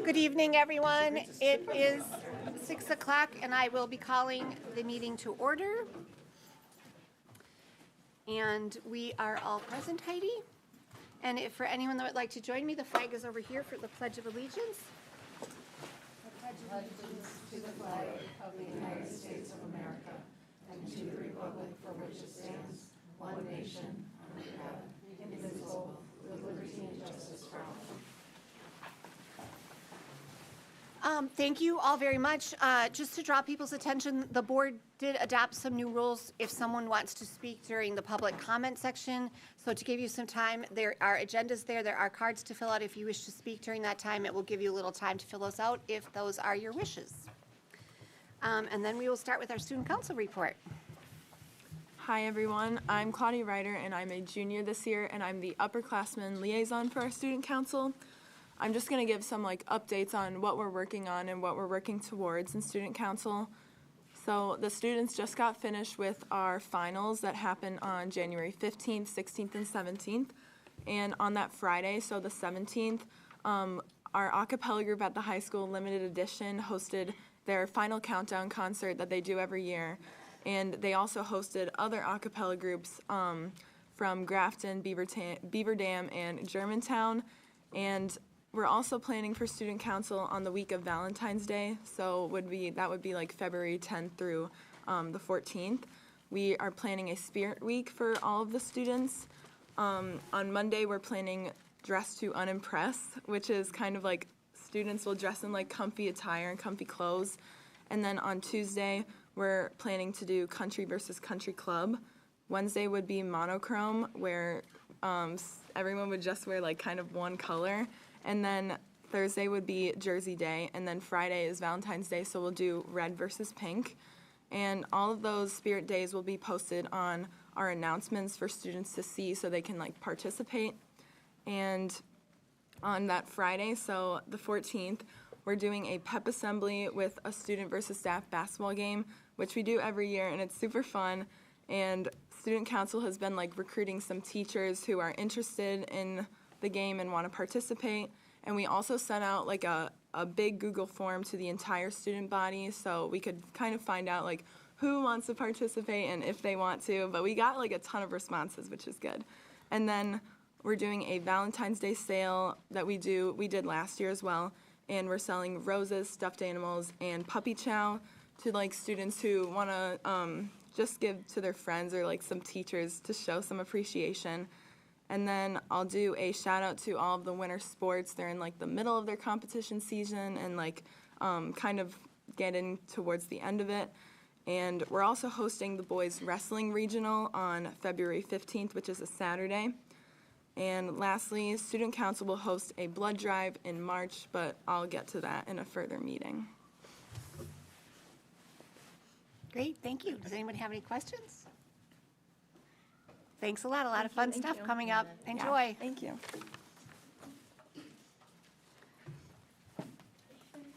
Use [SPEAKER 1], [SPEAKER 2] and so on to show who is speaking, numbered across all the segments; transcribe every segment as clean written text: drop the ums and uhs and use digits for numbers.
[SPEAKER 1] Good evening, everyone. It is 6 o'clock, and I will be calling the meeting to order. And we are all present, Heidi. And if for anyone that would like to join me, the flag is over here for the Pledge of Allegiance. I pledge allegiance to the flag of the United States of America and to the republic for which it stands, one nation, under God, indivisible, with liberty and justice for all. Thank you all very much. Just to draw people's attention, the board did adopt some new rules if someone wants to speak during the public comment section. So to give you some time, there are agendas there. There are cards to fill out if you wish to speak during that time. It will give you a little time to fill those out if those are your wishes. And then we will start with our student council report.
[SPEAKER 2] Hi everyone, I'm Claudia Ryder and I'm a junior this year and I'm the upperclassman liaison for our student council. I'm just going to give some updates on what we're working on and what we're working towards in student council. So the students just got finished with our finals that happen on January 15th, 16th, and 17th. And on that Friday, so the 17th, our a cappella group at the high school, Limited Edition, hosted their final countdown concert that they do every year. And they also hosted other a cappella groups from Grafton, Beaver Dam, and Germantown. And we're also planning for student council on the week of Valentine's Day, so that would be like February 10th through the 14th. We are planning a spirit week for all of the students. On Monday, we're planning Dress to Unimpress, which is kind of like students will dress in comfy attire and comfy clothes. And then on Tuesday, we're planning to do Country versus Country Club. Wednesday would be monochrome, where everyone would just wear kind of one color. And then Thursday would be Jersey Day, and then Friday is Valentine's Day, so we'll do red versus pink. And all of those spirit days will be posted on our announcements for students to see so they can participate. And on that Friday, so the 14th, we're doing a pep assembly with a student versus staff basketball game, which we do every year, and it's super fun. And student council has been recruiting some teachers who are interested in the game and want to participate, and we also sent out a big Google form to the entire student body so we could kind of find out who wants to participate and if they want to, but we got a ton of responses, which is good. And then we're doing a Valentine's Day sale that we did last year as well, and we're selling roses, stuffed animals, and puppy chow to students who want to just give to their friends or some teachers to show some appreciation. And then I'll do a shout out to all of the winter sports. They're in the middle of their competition season and kind of getting towards the end of it. And we're also hosting the boys wrestling regional on February 15th, which is a Saturday. And lastly, student council will host a blood drive in March, but I'll get to that in a further meeting.
[SPEAKER 1] Great, thank you. Does anyone have any questions? Thanks a lot of fun stuff coming up. Enjoy.
[SPEAKER 2] Yeah, thank you.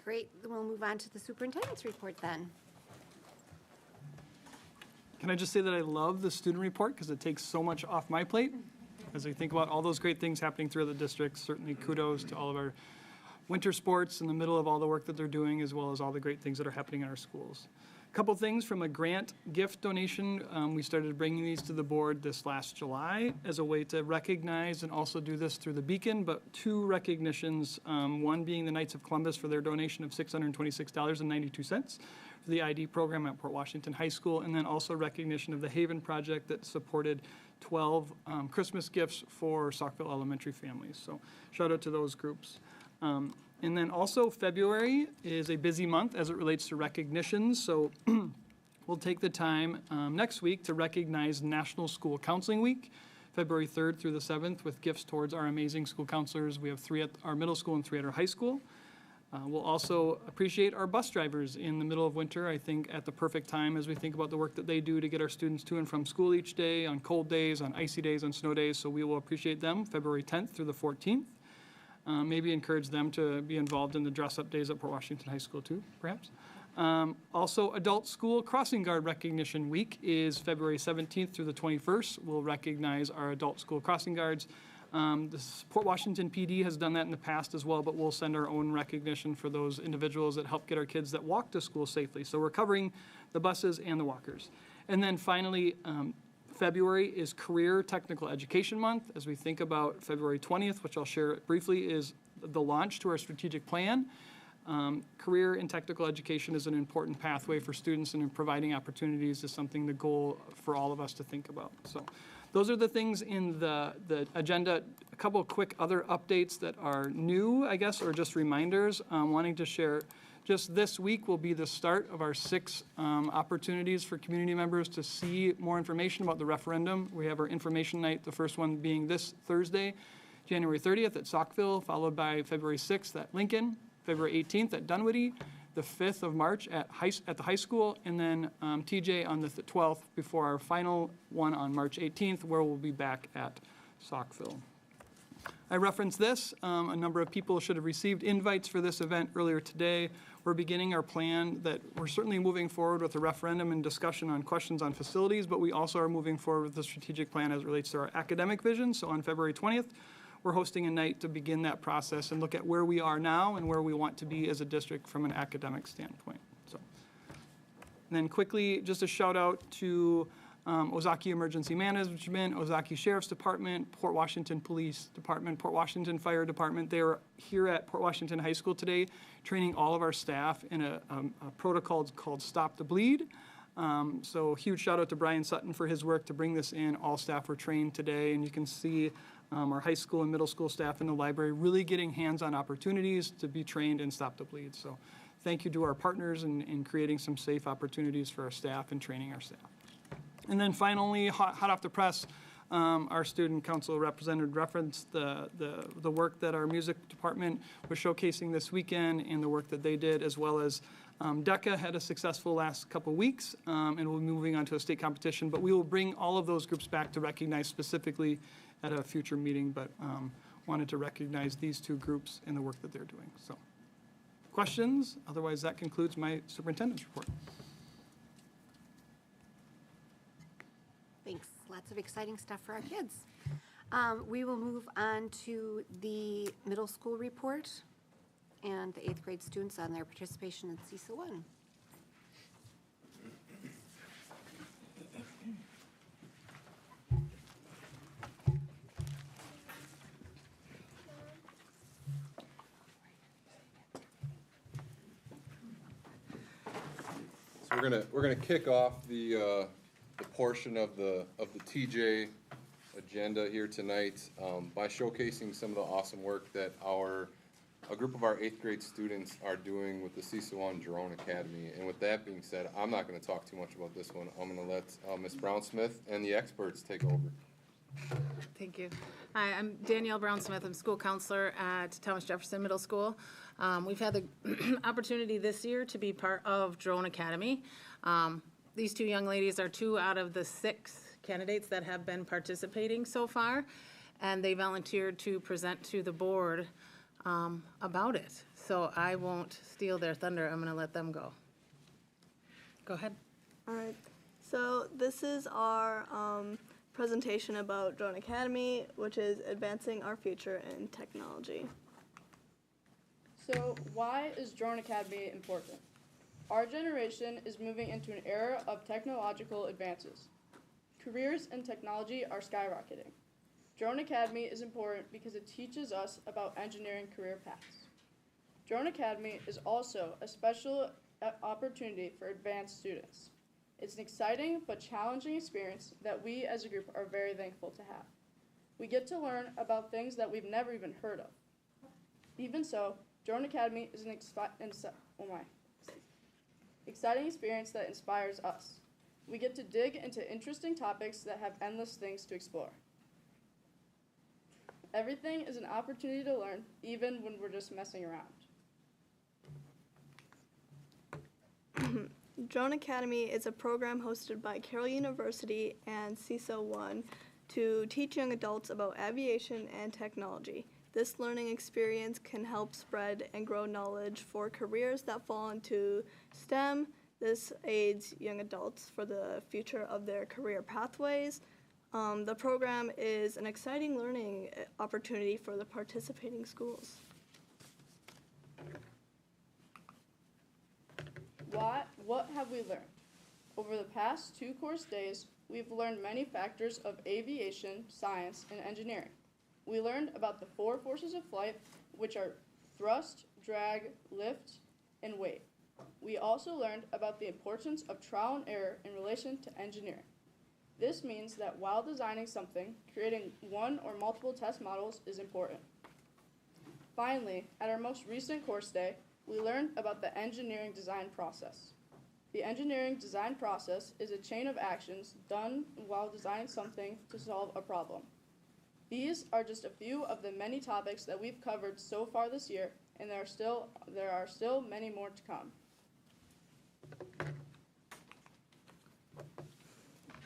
[SPEAKER 1] Great, we'll move on to the superintendent's report then.
[SPEAKER 3] Can I just say that I love the student report because it takes so much off my plate. As I think about all those great things happening throughout the district, certainly kudos to all of our winter sports in the middle of all the work that they're doing, as well as all the great things that are happening in our schools. Couple things from a grant gift donation. We started bringing these to the board this last July as a way to recognize and also do this through the Beacon, but two recognitions, one being the Knights of Columbus for their donation of $626.92 for the ID program at Port Washington High School, and then also recognition of the Haven Project that supported 12 Christmas gifts for Saukville elementary families. So shout out to those groups. And then also February is a busy month as it relates to recognitions. So we'll take the time next week to recognize National School Counseling Week, February 3rd through the 7th, with gifts towards our amazing school counselors. We have 3 at our middle school and 3 at our high school. We'll also appreciate our bus drivers in the middle of winter, I think at the perfect time as we think about the work that they do to get our students to and from school each day, on cold days, on icy days, on snow days. So we will appreciate them February 10th through the 14th. Maybe encourage them to be involved in the dress-up days at Port Washington High School too, perhaps. Also, Adult School Crossing Guard Recognition Week is February 17th through the 21st. We'll recognize our adult school crossing guards Port Washington PD has done that in the past as well, but we'll send our own recognition for those individuals that help get our kids that walk to school safely. So we're covering the buses and the walkers. And then finally, February is Career Technical Education Month. As we think about February 20th, which I'll share briefly, is the launch to our strategic plan. Career and technical education is an important pathway for students, and in providing opportunities is something the goal for all of us to think about. So those are the things in the agenda. A couple of quick other updates that are new, I guess, or just reminders. Wanting to share, just this week will be the start of our 6 opportunities for community members to see more information about the referendum. We have our information night, the first one being this Thursday, January 30th at Saukville, followed by February 6th at Lincoln, February 18th at Dunwoody, the 5th of March at the high school, and then TJ on the 12th before our final one on March 18th, where we'll be back at Saukville. I referenced this. A number of people should have received invites for this event earlier today. We're beginning our plan that we're certainly moving forward with the referendum and discussion on questions on facilities, but we also are moving forward with the strategic plan as it relates to our academic vision. So on February 20th, we're hosting a night to begin that process and look at where we are now and where we want to be as a district from an academic standpoint. So, and then quickly, just a shout out to Ozaki Emergency Management, Ozaki Sheriff's Department, Port Washington Police Department, Port Washington Fire Department. They were here at Port Washington High School today, training all of our staff in a protocol called Stop the Bleed. So huge shout out to Brian Sutton for his work to bring this in. All staff were trained today, and you can see our high school and middle school staff in the library really getting hands-on opportunities to be trained and stop the bleed. So thank you to our partners in creating some safe opportunities for our staff and training our staff. And then finally, hot off the press, our student council representative referenced the work that our music department was showcasing this weekend and the work that they did, as well as DECA had a successful last couple weeks, and we'll be moving on to a state competition. But we will bring all of those groups back to recognize specifically at a future meeting, but wanted to recognize these 2 groups and the work that they're doing. So, questions? Otherwise, that concludes my superintendent's report.
[SPEAKER 1] Thanks. Lots of exciting stuff for our kids. We will move on to the middle school report and the 8th grade students on their participation in CISA 1.
[SPEAKER 4] So we're gonna kick off the portion of the TJ agenda here tonight by showcasing some of the awesome work that a group of our 8th grade students are doing with the CISA 1 Drone Academy. And with that being said, I'm not going to talk too much about this one. I'm going to let Ms. Brown-Smith and the experts take over.
[SPEAKER 5] Thank you. Hi, I'm Danielle Brown-Smith. I'm school counselor at Thomas Jefferson Middle School. We've had the opportunity this year to be part of Drone Academy. These 2 young ladies are 2 out of the 6 candidates that have been participating so far, and they volunteered to present to the board about it. So I won't steal their thunder. I'm going to let them go. Go ahead.
[SPEAKER 6] All right. So this is our presentation about Drone Academy, which is advancing our future in technology.
[SPEAKER 7] So why is Drone Academy important? Our generation is moving into an era of technological advances. Careers in technology are skyrocketing. Drone Academy is important because it teaches us about engineering career paths. Drone Academy is also a special opportunity for advanced students. It's an exciting but challenging experience that we as a group are very thankful to have. We get to learn about things that we've never even heard of. Even so, Drone Academy is an exciting experience that inspires us. We get to dig into interesting topics that have endless things to explore. Everything is an opportunity to learn, even when we're just messing around.
[SPEAKER 6] Drone Academy is a program hosted by Carroll University and CISA 1 to teach young adults about aviation and technology. This learning experience can help spread and grow knowledge for careers that fall into STEM. This aids young adults for the future of their career pathways. The program is an exciting learning opportunity for the participating schools.
[SPEAKER 7] What have we learned? Over the past 2 course days, we've learned many factors of aviation, science, and engineering. We learned about the 4 forces of flight, which are thrust, drag, lift, and weight. We also learned about the importance of trial and error in relation to engineering. This means that while designing something, creating one or multiple test models is important. Finally, at our most recent course day, we learned about the engineering design process. The engineering design process is a chain of actions done while designing something to solve a problem. These are just a few of the many topics that we've covered so far this year, and there are still many more to come.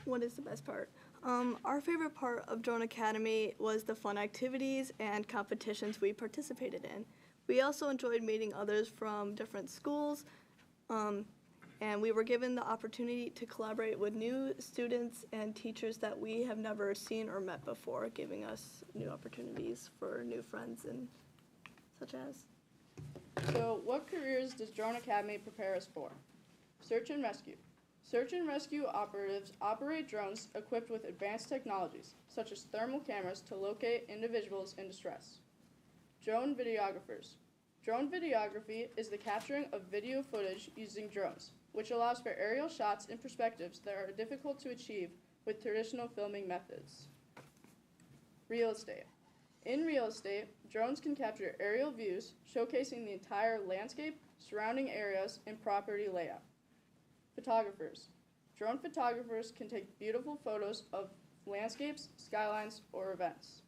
[SPEAKER 6] What is the best part? Our favorite part of Drone Academy was the fun activities and competitions we participated in. We also enjoyed meeting others from different schools, and we were given the opportunity to collaborate with new students and teachers that we have never seen or met before, giving us new opportunities for new friends and such as.
[SPEAKER 7] So, what careers does Drone Academy prepare us for? Search and rescue. Search and rescue operatives operate drones equipped with advanced technologies, such as thermal cameras to locate individuals in distress. Drone videographers. Drone videography is the capturing of video footage using drones, which allows for aerial shots and perspectives that are difficult to achieve with traditional filming methods. Real estate. In real estate, drones can capture aerial views showcasing the entire landscape, surrounding areas, and property layout. Photographers. Drone photographers can take beautiful photos of landscapes, skylines, or events.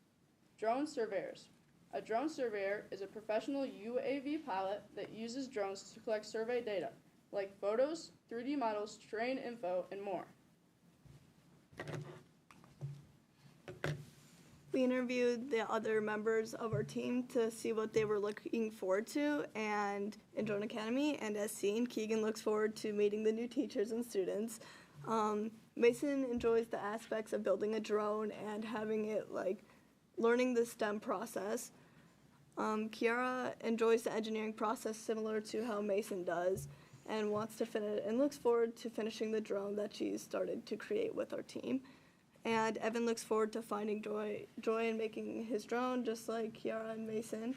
[SPEAKER 7] Drone surveyors. A drone surveyor is a professional UAV pilot that uses drones to collect survey data, like photos, 3D models, terrain info, and more.
[SPEAKER 6] We interviewed the other members of our team to see what they were looking forward to and in Drone Academy, and as seen, Keegan looks forward to meeting the new teachers and students. Mason enjoys the aspects of building a drone and having it learning the STEM process. Kiara enjoys the engineering process similar to how Mason does and wants to finish and looks forward to finishing the drone that she's started to create with our team. And Evan looks forward to finding joy in making his drone, just like Kiara and Mason,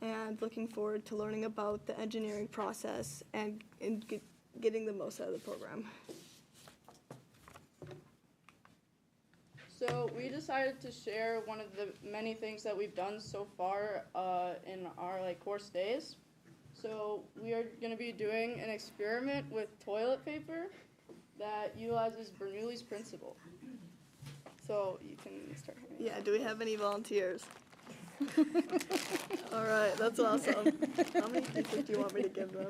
[SPEAKER 6] and looking forward to learning about the engineering process and getting the most out of the program.
[SPEAKER 7] So we decided to share one of the many things that we've done so far in our course days. So we are going to be doing an experiment with toilet paper that utilizes Bernoulli's principle. So you can start.
[SPEAKER 6] Yeah, do we have any volunteers? All right, that's awesome. How many pieces do you want me to give them?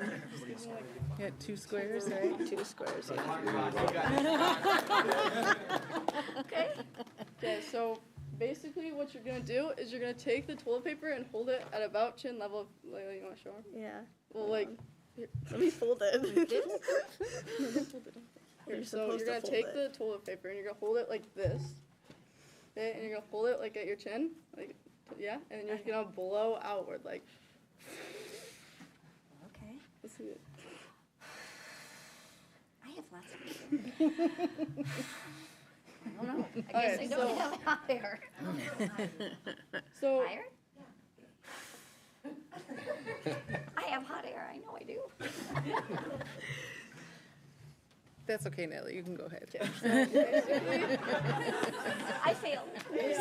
[SPEAKER 5] Yeah, 2 squares, right?
[SPEAKER 6] 2 squares.
[SPEAKER 7] Okay, so basically what you're going to do is you're going to take the toilet paper and hold it at about chin level. You want to show them?
[SPEAKER 6] Yeah.
[SPEAKER 7] Well,
[SPEAKER 6] Here, let me fold it.
[SPEAKER 7] Here, so you're going to take the toilet paper and you're going to hold it like this. Okay, and you're going to hold it at your chin. Yeah, and then you're just going to blow outward
[SPEAKER 1] Okay.
[SPEAKER 7] Let's see it.
[SPEAKER 1] I have lots of people. I don't know. I guess I don't have hot air.
[SPEAKER 7] So,
[SPEAKER 1] Higher? I have hot air. I know I do.
[SPEAKER 5] That's okay, Natalie, you can go ahead.
[SPEAKER 1] I failed.
[SPEAKER 7] This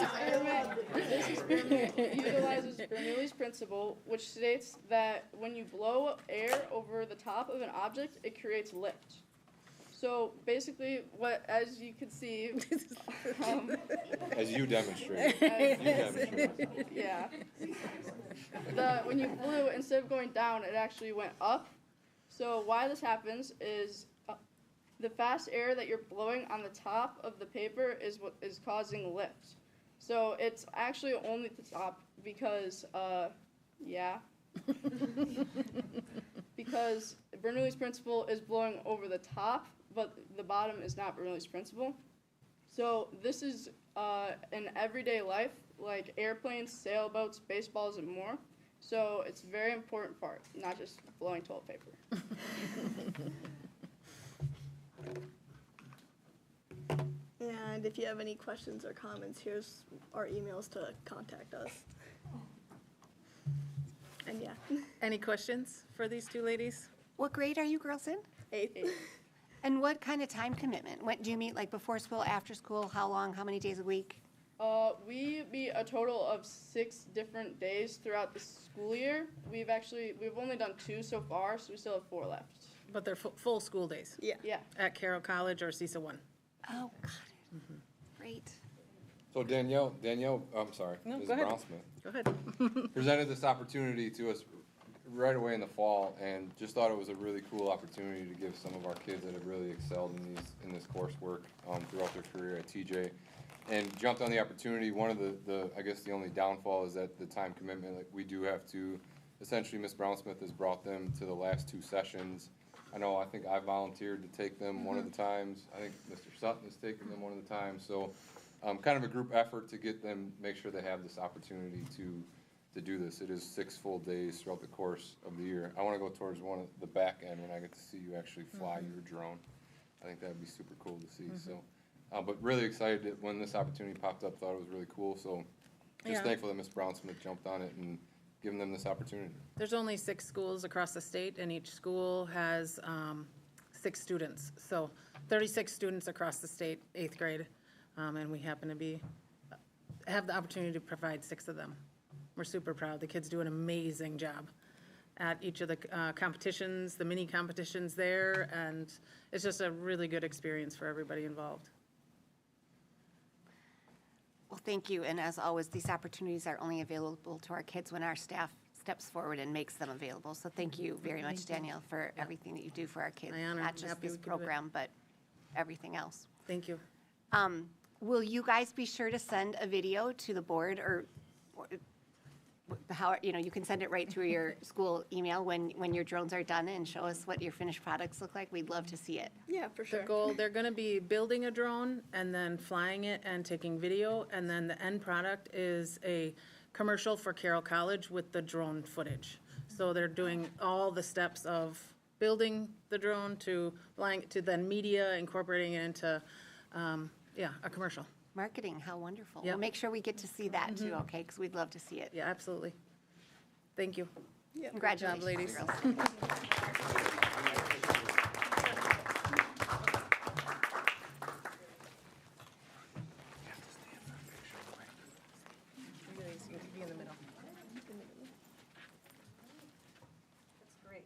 [SPEAKER 7] experiment utilizes Bernoulli's principle, which states that when you blow air over the top of an object, it creates lift. So basically, as you can see,
[SPEAKER 4] As you demonstrate.
[SPEAKER 7] yeah, when you blew, instead of going down, it actually went up. So why this happens is the fast air that you're blowing on the top of the paper is what is causing lift. So it's actually only at the top because, because Bernoulli's principle is blowing over the top, but the bottom is not Bernoulli's principle. So this is in everyday life, like airplanes, sailboats, baseballs, and more. So it's a very important part, not just blowing toilet paper.
[SPEAKER 6] And if you have any questions or comments, here's our emails to contact us. And yeah,
[SPEAKER 5] Any questions for these two ladies?
[SPEAKER 1] What grade are you girls in?
[SPEAKER 6] 8th.
[SPEAKER 1] And what kind of time commitment? When do you meet, like before school, after school? How long? How many days a week?
[SPEAKER 7] We meet a total of 6 different days throughout the school year. We've only done 2 so far, so we still have 4 left.
[SPEAKER 5] But they're full school days
[SPEAKER 6] Yeah.
[SPEAKER 7] Yeah.
[SPEAKER 5] at Carroll College or CISA 1.
[SPEAKER 1] Oh, got it. Great.
[SPEAKER 4] So Danielle, I'm sorry,
[SPEAKER 5] No,
[SPEAKER 4] Ms.
[SPEAKER 5] go ahead.
[SPEAKER 4] Brown-Smith
[SPEAKER 5] Go ahead.
[SPEAKER 4] presented this opportunity to us right away in the fall, and just thought it was a really cool opportunity to give some of our kids that have really excelled in this coursework throughout their career at TJ, and jumped on the opportunity. One of the I guess the only downfall is that the time commitment. Like, we do have to, essentially, Ms. Brown-Smith has brought them to the last 2 sessions. I think I volunteered to take them one of the times. I think Mr. Sutton has taken them one of the times. So kind of a group effort to get them, make sure they have this opportunity to do this. It is 6 full days throughout the course of the year. I want to go towards one of the back end when I get to see you actually fly your drone. I think that'd be super cool to see. So, but really excited that when this opportunity popped up, thought it was really cool. So just
[SPEAKER 5] Yeah.
[SPEAKER 4] thankful that Ms. Brown-Smith jumped on it and given them this opportunity.
[SPEAKER 5] There's only 6 schools across the state, and each school has 6 students. So 36 students across the state, 8th grade, and we happen to have the opportunity to provide 6 of them. We're super proud. The kids do an amazing job at each of the competitions, the mini competitions there, and it's just a really good experience for everybody involved.
[SPEAKER 1] Well, thank you. And as always, these opportunities are only available to our kids when our staff steps forward and makes them available. So thank you very much, Danielle, for everything that you do for our kids.
[SPEAKER 5] My honor.
[SPEAKER 1] Not
[SPEAKER 5] I'm
[SPEAKER 1] just
[SPEAKER 5] happy
[SPEAKER 1] this
[SPEAKER 5] we could do it.
[SPEAKER 1] program, but everything else.
[SPEAKER 5] Thank you.
[SPEAKER 1] Will you guys be sure to send a video to the board, or how, you can send it right through your school email when your drones are done, and show us what your finished products look like? We'd love to see it.
[SPEAKER 6] Yeah, for sure.
[SPEAKER 5] The goal, they're going to be building a drone and then flying it and taking video, and then the end product is a commercial for Carroll College with the drone footage. So they're doing all the steps of building the drone to flying it to then media, incorporating it into, a commercial.
[SPEAKER 1] Marketing, how wonderful.
[SPEAKER 5] Yep.
[SPEAKER 1] We'll make sure we get to see that too, okay? Because we'd love to see it.
[SPEAKER 5] Yeah, absolutely. Thank you.
[SPEAKER 6] Yeah.
[SPEAKER 1] Congratulations,
[SPEAKER 5] ladies.
[SPEAKER 1] girls.
[SPEAKER 5] Be in the middle.
[SPEAKER 1] That's great.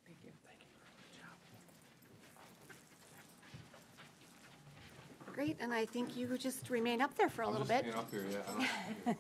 [SPEAKER 1] Thank you.
[SPEAKER 5] Thank you.
[SPEAKER 1] Great, and I think you just remain up there for a little bit.
[SPEAKER 4] I'm just up here, yeah. I don't-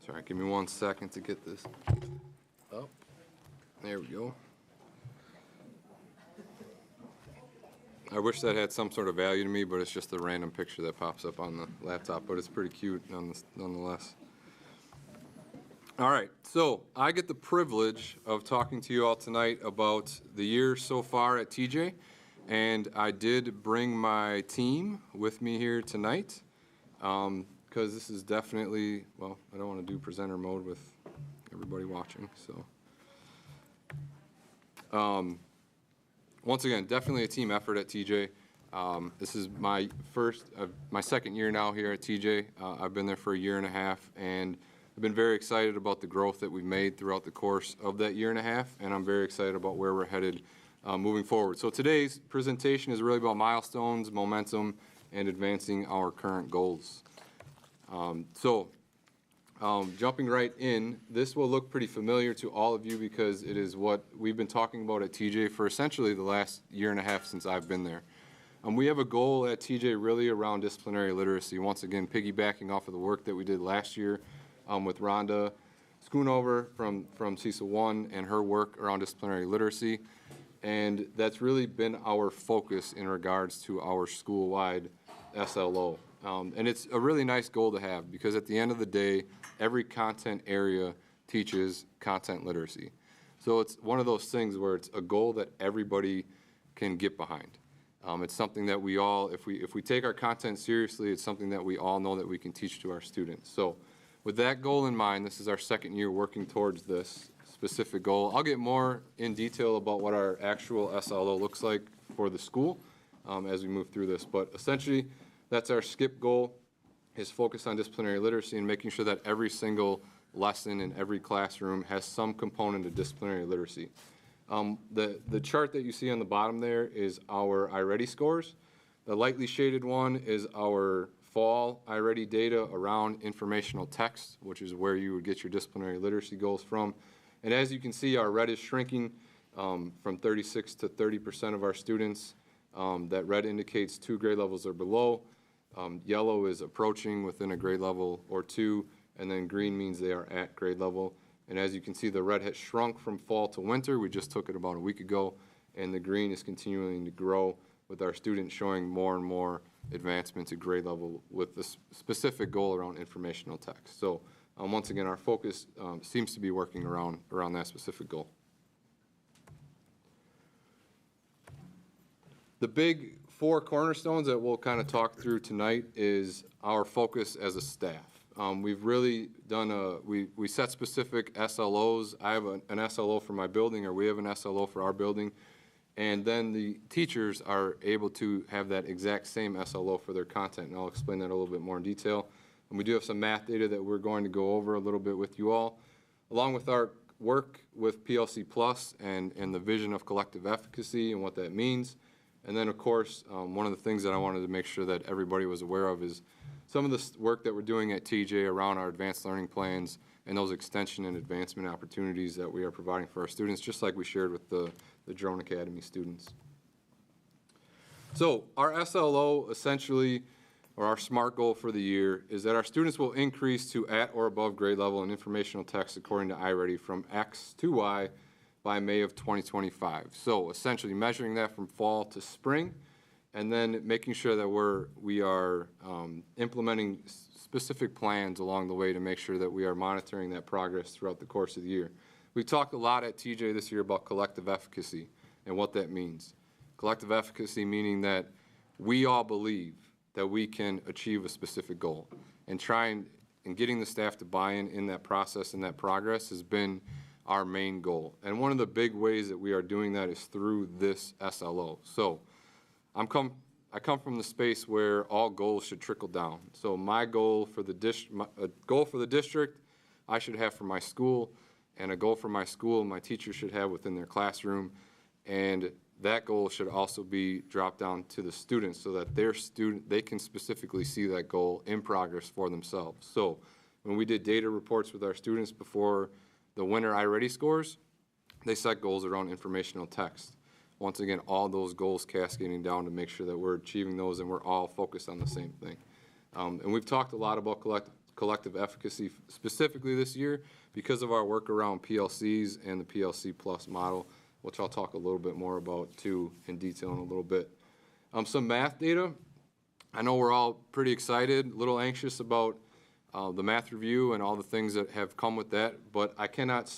[SPEAKER 4] Sorry, give me 1 second to get this up. There we go. I wish that had some sort of value to me, but it's just a random picture that pops up on the laptop, but it's pretty cute nonetheless. All right, so I get the privilege of talking to you all tonight about the year so far at TJ, and I did bring my team with me here tonight. Because this is definitely, well, I don't want to do presenter mode with everybody watching, so. Once again, definitely a team effort at TJ. This is my second year now here at TJ. I've been there for a year and a half, and I've been very excited about the growth that we've made throughout the course of that year and a half, and I'm very excited about where we're headed moving forward. So today's presentation is really about milestones, momentum, and advancing our current goals. jumping right in, this will look pretty familiar to all of you because it is what we've been talking about at TJ for essentially the last year and a half since I've been there. We have a goal at TJ really around disciplinary literacy, once again piggybacking off of the work that we did last year with Rhonda Schoonover from CISA 1 and her work around disciplinary literacy. And that's really been our focus in regards to our school-wide SLO. And it's a really nice goal to have because at the end of the day, every content area teaches content literacy. So it's one of those things where it's a goal that everybody can get behind. It's something that we all, if we take our content seriously, it's something that we all know that we can teach to our students. So with that goal in mind, this is our second year working towards this specific goal. I'll get more in detail about what our actual SLO looks like for the school as we move through this. But essentially, that's our SKIP goal, is focus on disciplinary literacy and making sure that every single lesson in every classroom has some component of disciplinary literacy. The chart that you see on the bottom there is our iReady scores. The lightly shaded one is our fall iReady data around informational text, which is where you would get your disciplinary literacy goals from. And as you can see, our red is shrinking from 36 to 30% of our students. That red indicates 2 grade levels or below. Yellow is approaching within a grade level or 2, and then green means they are at grade level. And as you can see, the red has shrunk from fall to winter. We just took it about a week ago, and the green is continuing to grow with our students showing more and more advancement to grade level with the specific goal around informational text. So once again, our focus seems to be working around that specific goal. The big 4 cornerstones that we'll kind of talk through tonight is our focus as a staff. We've really done we set specific SLOs. I have an SLO for my building, or we have an SLO for our building. And then the teachers are able to have that exact same SLO for their content, and I'll explain that a little bit more in detail. And we do have some math data that we're going to go over a little bit with you all, along with our work with PLC Plus and the vision of collective efficacy and what that means. And then, of course, one of the things that I wanted to make sure that everybody was aware of is some of the work that we're doing at TJ around our advanced learning plans and those extension and advancement opportunities that we are providing for our students, just like we shared with the Drone Academy students. So our SLO essentially, or our SMART goal for the year, is that our students will increase to at or above grade level in informational text according to iReady from X to Y by May of 2025. So essentially measuring that from fall to spring, and then making sure that we are implementing specific plans along the way to make sure that we are monitoring that progress throughout the course of the year. We've talked a lot at TJ this year about collective efficacy and what that means. Collective efficacy meaning that we all believe that we can achieve a specific goal, and getting the staff to buy in that process and that progress has been our main goal. And one of the big ways that we are doing that is through this SLO. So I come from the space where all goals should trickle down. So my goal for the district I should have for my school, and a goal for my school my teachers should have within their classroom, and that goal should also be dropped down to the students so that they can specifically see that goal in progress for themselves. So when we did data reports with our students before the winter iReady scores, they set goals around informational text. Once again, all those goals cascading down to make sure that we're achieving those and we're all focused on the same thing. And we've talked a lot about collective efficacy specifically this year because of our work around PLCs and the PLC Plus model, which I'll talk a little bit more about too in detail in a little bit. Some math data. I know we're all pretty excited, a little anxious about the math review and all the things that have come with that, but I cannot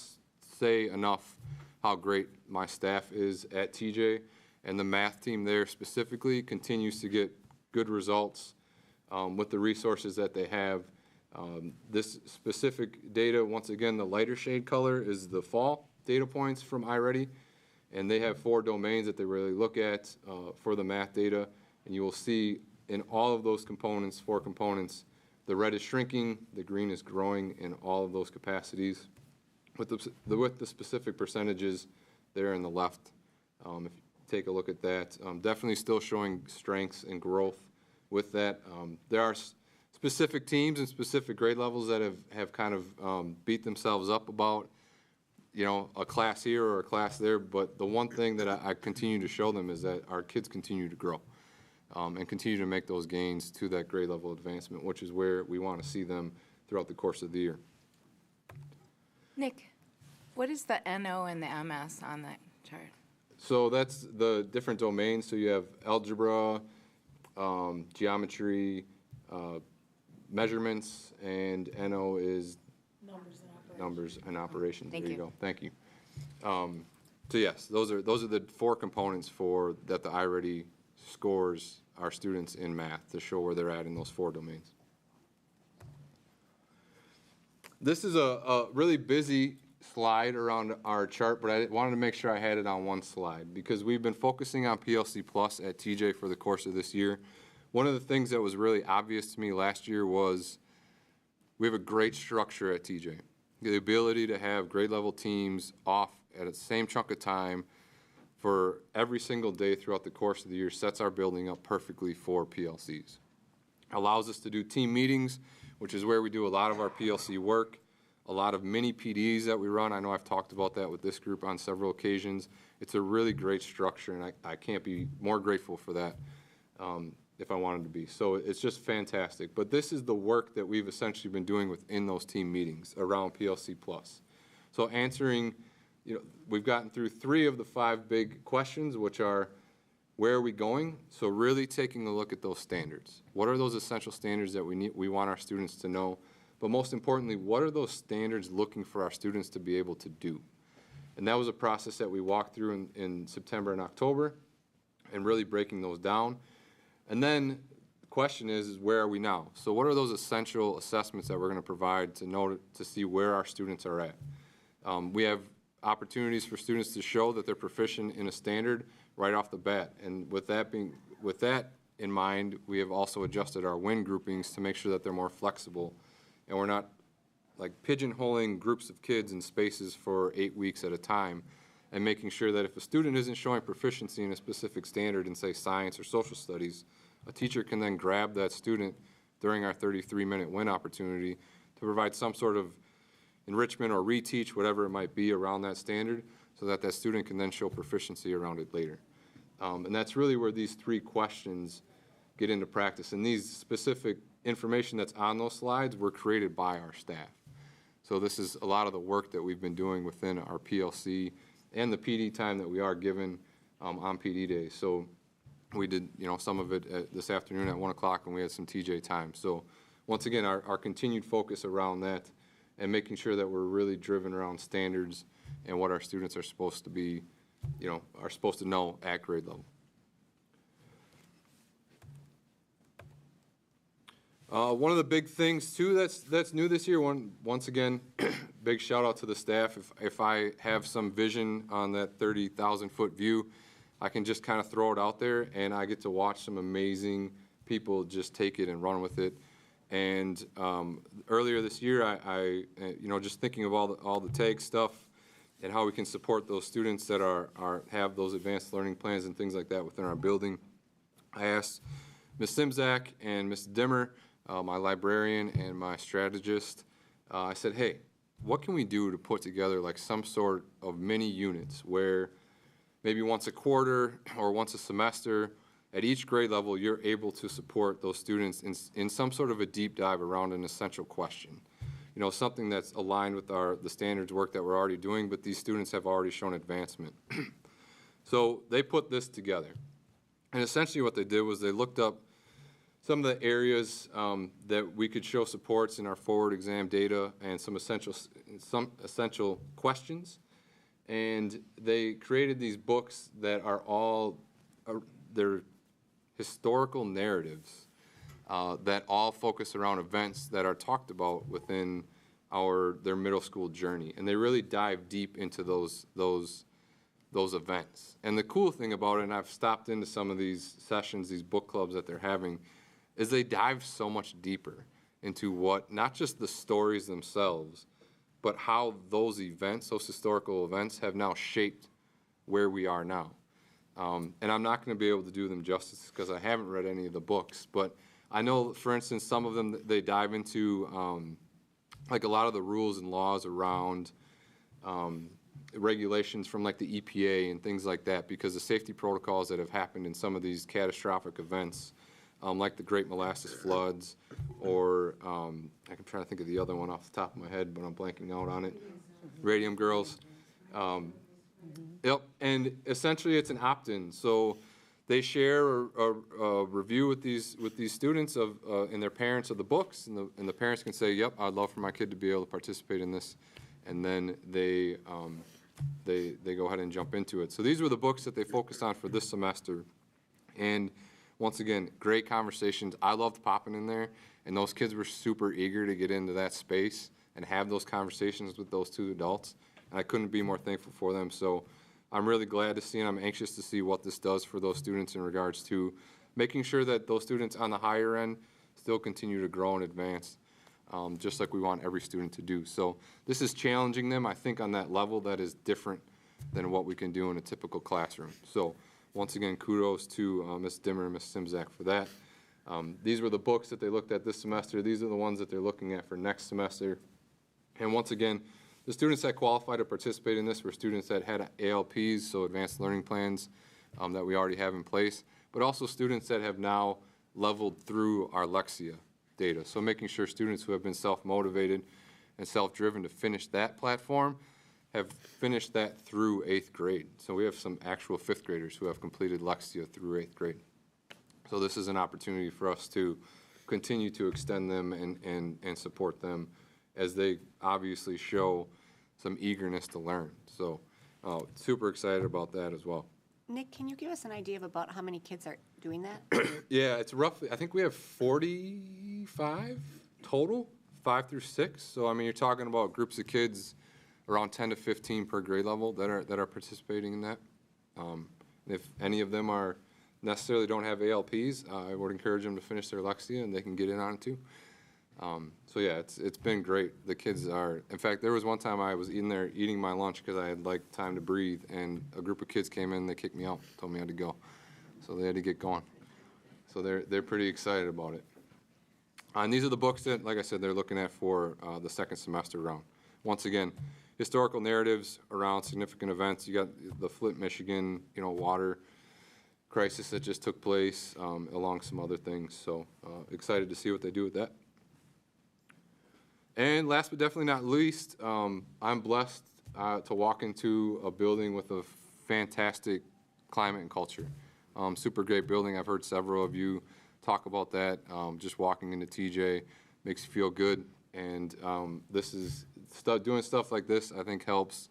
[SPEAKER 4] say enough how great my staff is at TJ, and the math team there specifically continues to get good results with the resources that they have. This specific data, once again, the lighter shade color is the fall data points from iReady, and they have 4 domains that they really look at for the math data, and you will see in all of those components, 4 components, the red is shrinking, the green is growing in all of those capacities with the specific percentages there in the left. If you take a look at that, definitely still showing strengths and growth with that. There are specific teams and specific grade levels that have kind of beat themselves up about, you know, a class here or a class there, but the one thing that I continue to show them is that our kids continue to grow and continue to make those gains to that grade level advancement, which is where we want to see them throughout the course of the year.
[SPEAKER 8] Nick, what is the NO and the MS on that chart?
[SPEAKER 4] So that's the different domains. So you have algebra, geometry, measurements, and NO is numbers and operations.
[SPEAKER 8] Thank
[SPEAKER 4] There you
[SPEAKER 8] you.
[SPEAKER 4] go. Thank you. So yes, those are the 4 components for that the iReady scores our students in math to show where they're at in those 4 domains. This is a really busy slide around our chart, but I wanted to make sure I had it on one slide because we've been focusing on PLC Plus at TJ for the course of this year. One of the things that was really obvious to me last year was we have a great structure at TJ. The ability to have grade level teams off at the same chunk of time for every single day throughout the course of the year sets our building up perfectly for PLCs. Allows us to do team meetings, which is where we do a lot of our PLC work, a lot of mini PDs that we run. I know I've talked about that with this group on several occasions. It's a really great structure, and I can't be more grateful for that if I wanted to be. So it's just fantastic. But this is the work that we've essentially been doing within those team meetings around PLC Plus. So answering, you know, we've gotten through 3 of the 5 big questions, which are, where are we going? So really taking a look at those standards. What are those essential standards that we want our students to know? But most importantly, what are those standards looking for our students to be able to do? And that was a process that we walked through in September and October and really breaking those down. And then the question is where are we now? So what are those essential assessments that we're going to provide to see where our students are at? We have opportunities for students to show that they're proficient in a standard right off the bat. And with that in mind, we have also adjusted our win groupings to make sure that they're more flexible. And we're not like pigeonholing groups of kids in spaces for 8 weeks at a time and making sure that if a student isn't showing proficiency in a specific standard in, say, science or social studies, a teacher can then grab that student during our 33-minute win opportunity to provide some sort of enrichment or reteach, whatever it might be, around that standard so that that student can then show proficiency around it later. And that's really where these 3 questions get into practice. And these specific information that's on those slides were created by our staff. So this is a lot of the work that we've been doing within our PLC and the PD time that we are given on PD days. So we did, you know, some of it this afternoon at 1 o'clock, and we had some TJ time. So once again, our continued focus around that and making sure that we're really driven around standards and what our students are supposed to be, you know, are supposed to know at grade level. One of the big things too that's new this year, once again, big shout out to the staff. If I have some vision on that 30,000-foot view, I can just kind of throw it out there, and I get to watch some amazing people just take it and run with it. And earlier this year, I you know, just thinking of all the tag stuff and how we can support those students that have those advanced learning plans and things like that within our building, I asked Ms. Simzak and Ms. Dimmer, my librarian and my strategist, I said, hey, what can we do to put together like some sort of mini units where maybe once a quarter or once a semester at each grade level you're able to support those students in some sort of a deep dive around an essential question. You know, something that's aligned with the standards work that we're already doing, but these students have already shown advancement. So they put this together. And essentially what they did was they looked up some of the areas that we could show supports in our forward exam data and some essential questions. And they created these books that are all, they're historical narratives that all focus around events that are talked about within their middle school journey. And they really dive deep into those events. And the cool thing about it, and I've stopped into some of these sessions, these book clubs that they're having, is they dive so much deeper into what, not just the stories themselves, but how those events, those historical events, have now shaped where we are now. And I'm not going to be able to do them justice because I haven't read any of the books, but I know, for instance, some of them, they dive into like a lot of the rules and laws around regulations from like the EPA and things like that, because the safety protocols that have happened in some of these catastrophic events, like the Great Molasses Floods, or I'm trying to think of the other one off the top of my head, but I'm blanking out on it. Radium Girls. Yep, and essentially it's an opt-in. So they share a review with these students of and their parents of the books, and the parents can say, "Yep, I'd love for my kid to be able to participate in this," and then they go ahead and jump into it. So these were the books that they focused on for this semester, and once again, great conversations. I loved popping in there, and those kids were super eager to get into that space and have those conversations with those two adults, and I couldn't be more thankful for them. So I'm really glad to see, and I'm anxious to see what this does for those students in regards to making sure that those students on the higher end still continue to grow and advance, just like we want every student to do. So this is challenging them, I think, on that level that is different than what we can do in a typical classroom. So once again, kudos to Ms. Dimmer and Ms. Simzak for that. These were the books that they looked at this semester. These are the ones that they're looking at for next semester. And once again, the students that qualified to participate in this were students that had ALPs, so advanced learning plans, that we already have in place, but also students that have now leveled through our Lexia data. So making sure students who have been self-motivated and self-driven to finish that platform have finished that through 8th grade. So we have some actual 5th graders who have completed Lexia through 8th grade. So this is an opportunity for us to continue to extend them and support them as they obviously show some eagerness to learn. So super excited about that as well.
[SPEAKER 1] Nick, can you give us an idea of about how many kids are doing that?
[SPEAKER 4] Yeah, it's roughly, I think we have 45 total, 5 through 6. So, I mean, you're talking about groups of kids around 10 to 15 per grade level that are participating in that. If any of them are necessarily don't have ALPs, I would encourage them to finish their Lexia and they can get in on it too. So yeah, it's been great. The kids are, in fact, there was one time I was in there eating my lunch because I had like time to breathe, and a group of kids came in, they kicked me out, told me I had to go. So they had to get going. So they're pretty excited about it. And these are the books that, like I said, they're looking at for the second semester round. Once again, historical narratives around significant events. You got the Flint, Michigan, water crisis that just took place, along some other things. So excited to see what they do with that. And last but definitely not least, I'm blessed to walk into a building with a fantastic climate and culture. Super great building. I've heard several of you talk about that. Just walking into TJ makes you feel good. And this is doing stuff like this, I think, helps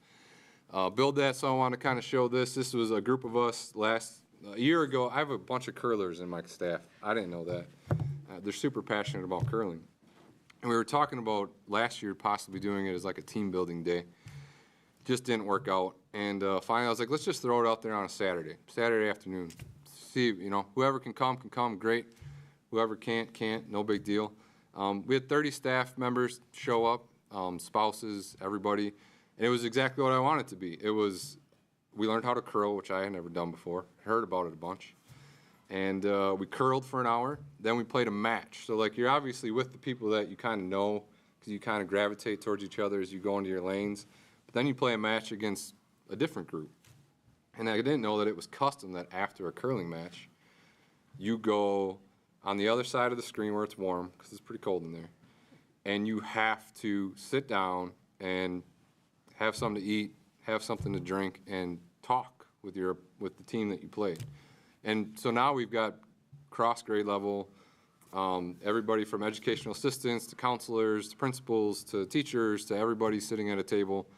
[SPEAKER 4] build that. So I want to kind of show this. This was a group of us a year ago. I have a bunch of curlers in my staff. I didn't know that. They're super passionate about curling. And we were talking about last year possibly doing it as like a team building day. Just didn't work out. And finally I was like, let's just throw it out there on a Saturday afternoon. See, whoever can come, great. Whoever can't, no big deal. We had 30 staff members show up, spouses, everybody. And it was exactly what I wanted it to be. We learned how to curl, which I had never done before. Heard about it a bunch. And we curled for an hour. Then we played a match. So, like, you're obviously with the people that you kind of know because you kind of gravitate towards each other as you go into your lanes. But then you play a match against a different group. And I didn't know that it was custom that after a curling match, you go on the other side of the screen where it's warm because it's pretty cold in there. And you have to sit down and have something to eat, have something to drink, and talk with the team that you played. And so now we've got cross-grade level, everybody from educational assistants to counselors to principals to teachers to everybody sitting at a table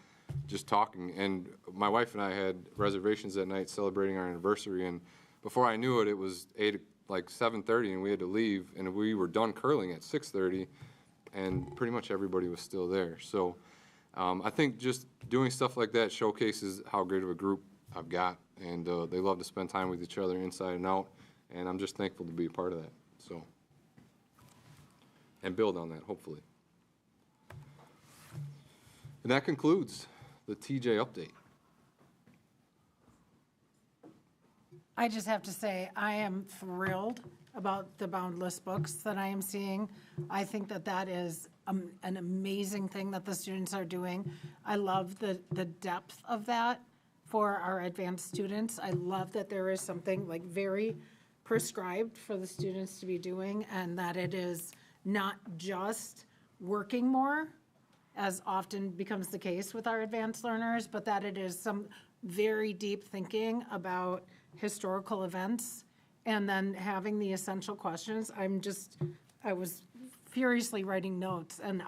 [SPEAKER 4] just talking. And my wife and I had reservations that night celebrating our anniversary, and before I knew it, it was 7:30 and we had to leave, and we were done curling at 6:30, and pretty much everybody was still there. So I think just doing stuff like that showcases how great of a group I've got, and they love to spend time with each other inside and out, and I'm just thankful to be a part of that. So, and build on that, hopefully. And that concludes the TJ update.
[SPEAKER 9] I just have to say, I am thrilled about the boundless books that I am seeing. I think that that is an amazing thing that the students are doing. I love the depth of that for our advanced students. I love that there is something like very prescribed for the students to be doing, and that it is not just working more, as often becomes the case with our advanced learners, but that it is some very deep thinking about historical events and then having the essential questions. I was furiously writing notes, and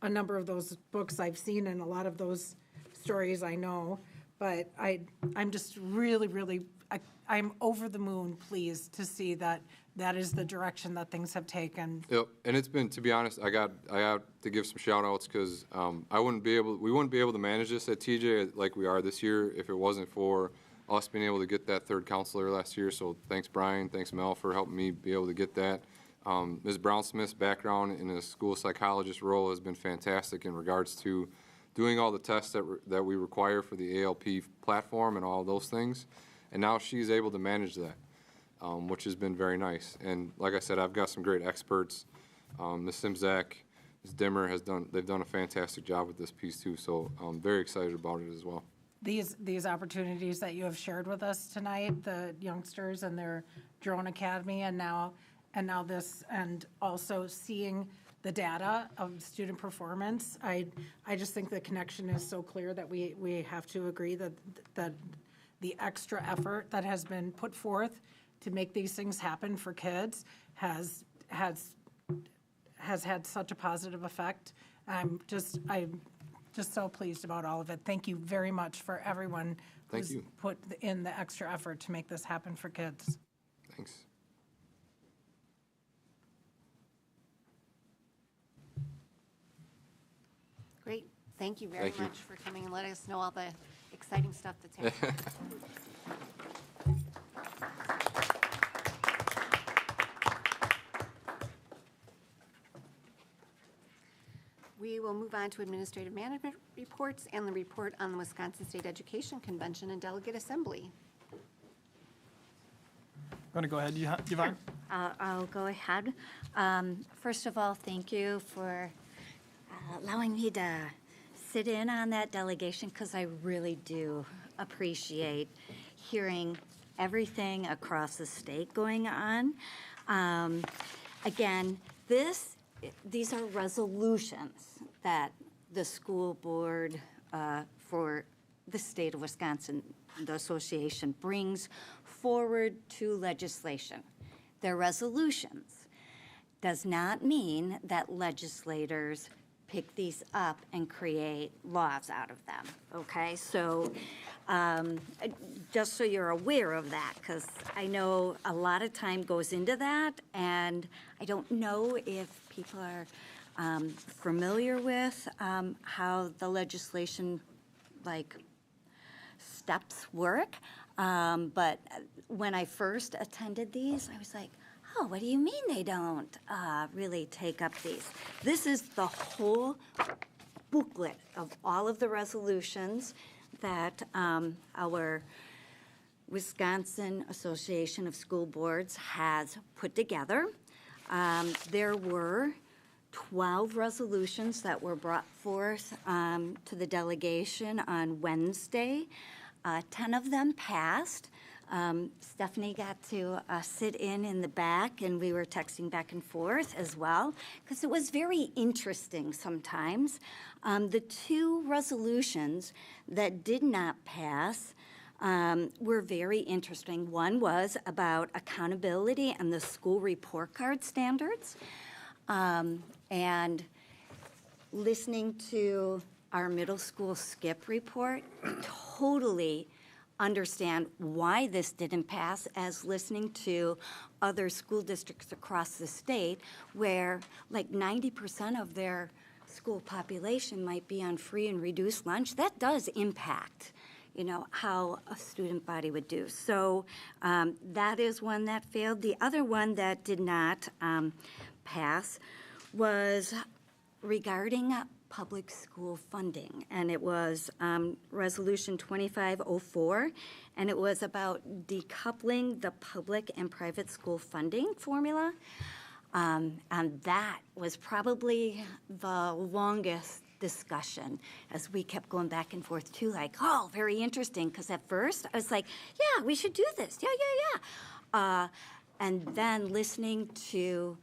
[SPEAKER 9] a number of those books I've seen and a lot of those stories I know, but I'm just really, I'm over the moon pleased to see that that is the direction that things have taken.
[SPEAKER 4] Yep, and it's been, to be honest, I got to give some shout outs because we wouldn't be able to manage this at TJ like we are this year if it wasn't for us being able to get that third counselor last year. So thanks Brian, thanks Mel for helping me be able to get that. Ms. Brown-Smith's background in a school psychologist role has been fantastic in regards to doing all the tests that we require for the ALP platform and all those things. And now she's able to manage that. Which has been very nice. And like I said, I've got some great experts. Ms. Simzak, Ms. Dimmer they've done a fantastic job with this piece too, so I'm very excited about it as well.
[SPEAKER 9] These opportunities that you have shared with us tonight, the youngsters and their drone academy, and now this, and also seeing the data of student performance, I just think the connection is so clear that we have to agree that the extra effort that has been put forth to make these things happen for kids has had such a positive effect. I'm just so pleased about all of it. Thank you very much for everyone who's put in the extra effort to make this happen for kids.
[SPEAKER 4] Thanks.
[SPEAKER 1] Great. Thank you very much for coming and letting us know all the exciting stuff that's happening. We will move on to administrative management reports and the report on the Wisconsin State Education Convention and Delegate Assembly.
[SPEAKER 3] Want to go ahead, Yvonne?
[SPEAKER 10] I'll go ahead. First of all, thank you for allowing me to sit in on that delegation, because I really do appreciate hearing everything across the state going on. Again, these are resolutions that the school board for the state of Wisconsin, the association, brings forward to legislation. They're resolutions. Does not mean that legislators pick these up and create laws out of them, okay? So just so you're aware of that, because I know a lot of time goes into that, and I don't know if people are familiar with how the legislation steps work. But when I first attended these, I was like, oh, what do you mean they don't really take up these? This is the whole booklet of all of the resolutions that our Wisconsin Association of School Boards has put together. There were 12 resolutions that were brought forth to the delegation on Wednesday. 10 of them passed. Stephanie got to sit in the back, and we were texting back and forth as well, because it was very interesting sometimes. The two resolutions that did not pass were very interesting. One was about accountability and the school report card standards. And listening to our middle school skip report, totally understand why this didn't pass, as listening to other school districts across the state where 90% of their school population might be on free and reduced lunch. That does impact, how a student body would do. So that is one that failed. The other one that did not pass was regarding public school funding, and it was Resolution 2504, and it was about decoupling the public and private school funding formula. And that was probably the longest discussion as we kept going back and forth too, like, oh, very interesting, because at first I was like, yeah, we should do this, yeah. And then listening to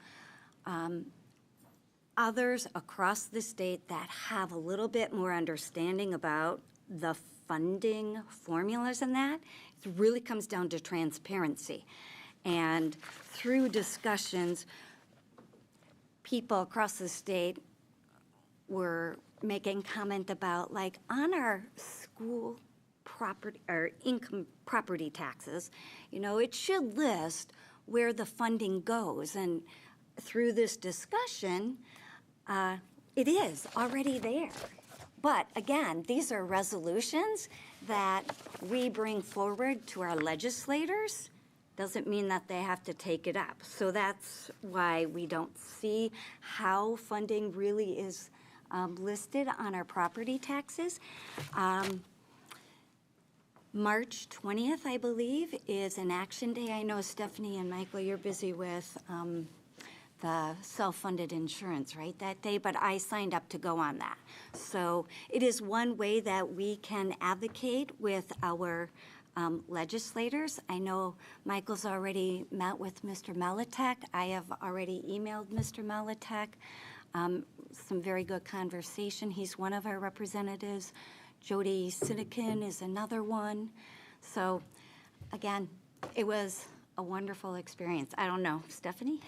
[SPEAKER 10] others across the state that have a little bit more understanding about the funding formulas and that, it really comes down to transparency. And through discussions, people across the state were making comment about, like, on our school property or income property taxes, you know, it should list where the funding goes. And through this discussion, it is already there. But again, these are resolutions that we bring forward to our legislators. Doesn't mean that they have to take it up. So that's why we don't see how funding really is listed on our property taxes. March 20th, I believe, is an action day. I know Stephanie and Michael, you're busy with the self-funded insurance, right, that day, but I signed up to go on that. So it is one way that we can advocate with our legislators. I know Michael's already met with Mr. Melitek. I have already emailed Mr. Melitek. Some very good conversation. He's one of our representatives. Jody Sinikin is another one. So again, it was a wonderful experience. I don't know, Stephanie?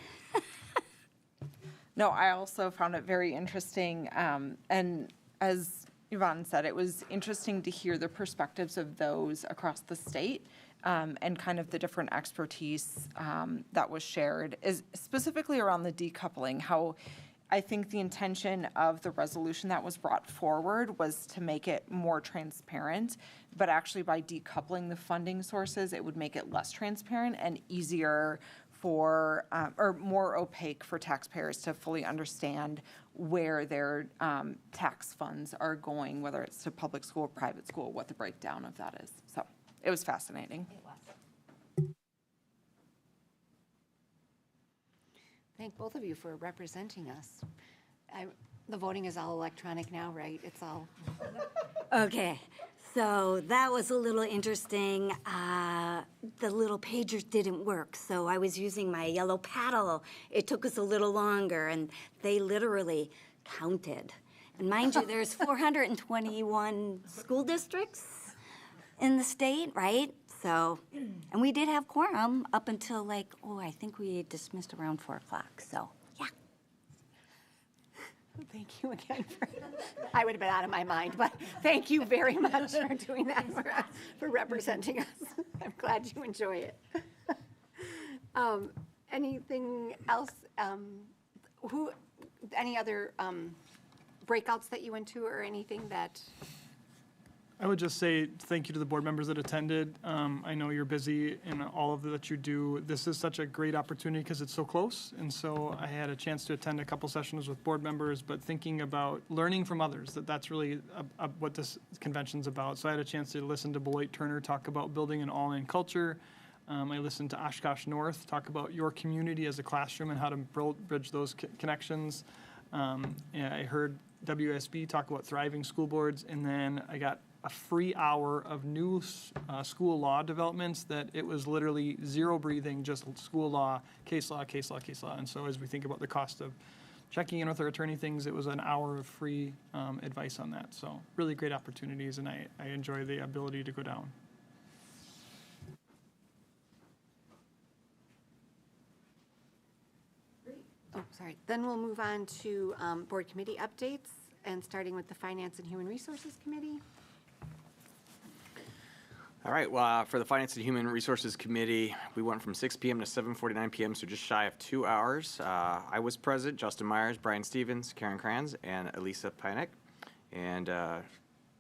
[SPEAKER 11] No, I also found it very interesting. And as Yvonne said, it was interesting to hear the perspectives of those across the state and kind of the different expertise that was shared, is specifically around the decoupling, how I think the intention of the resolution that was brought forward was to make it more transparent, but actually by decoupling the funding sources, it would make it less transparent and easier for, or more opaque for taxpayers to fully understand where their tax funds are going, whether it's to public school or private school, what the breakdown of that is. So it was fascinating.
[SPEAKER 1] Thank both of you for representing us. The voting is all electronic now, right? It's all.
[SPEAKER 10] Okay, so that was a little interesting. The little pagers didn't work, so I was using my yellow paddle. It took us a little longer, and they literally counted. And mind you, there's 421 school districts in the state, right? So, and we did have quorum up until like, I think we dismissed around 4 o'clock, so, yeah.
[SPEAKER 1] Thank you again I would have been out of my mind, but thank you very much for doing that for us, for representing us. I'm glad you enjoy it. Anything else? Any other breakouts that you went to or anything that?
[SPEAKER 3] I would just say thank you to the board members that attended. I know you're busy in all of that you do. This is such a great opportunity because it's so close. And so I had a chance to attend a couple sessions with board members, but thinking about learning from others, that's really what this convention's about. So I had a chance to listen to Beloit Turner talk about building an all-in culture. I listened to Oshkosh North talk about your community as a classroom and how to bridge those connections. I heard WSB talk about thriving school boards, and then I got a free hour of new school law developments that it was literally zero breathing, just school law, case law, case law, case law. And so as we think about the cost of checking in with our attorney things, it was an hour of free advice on that. So really great opportunities, and I enjoy the ability to go down.
[SPEAKER 1] Oh, sorry. Then we'll move on to board committee updates, and starting with the Finance and Human Resources Committee.
[SPEAKER 12] All right, well, for the Finance and Human Resources Committee, we went from 6 p.m. to 7:49 p.m., so just shy of 2 hours. I was present, Justin Myers, Brian Stevens, Karen Kranz, and Elisa Pyanek. And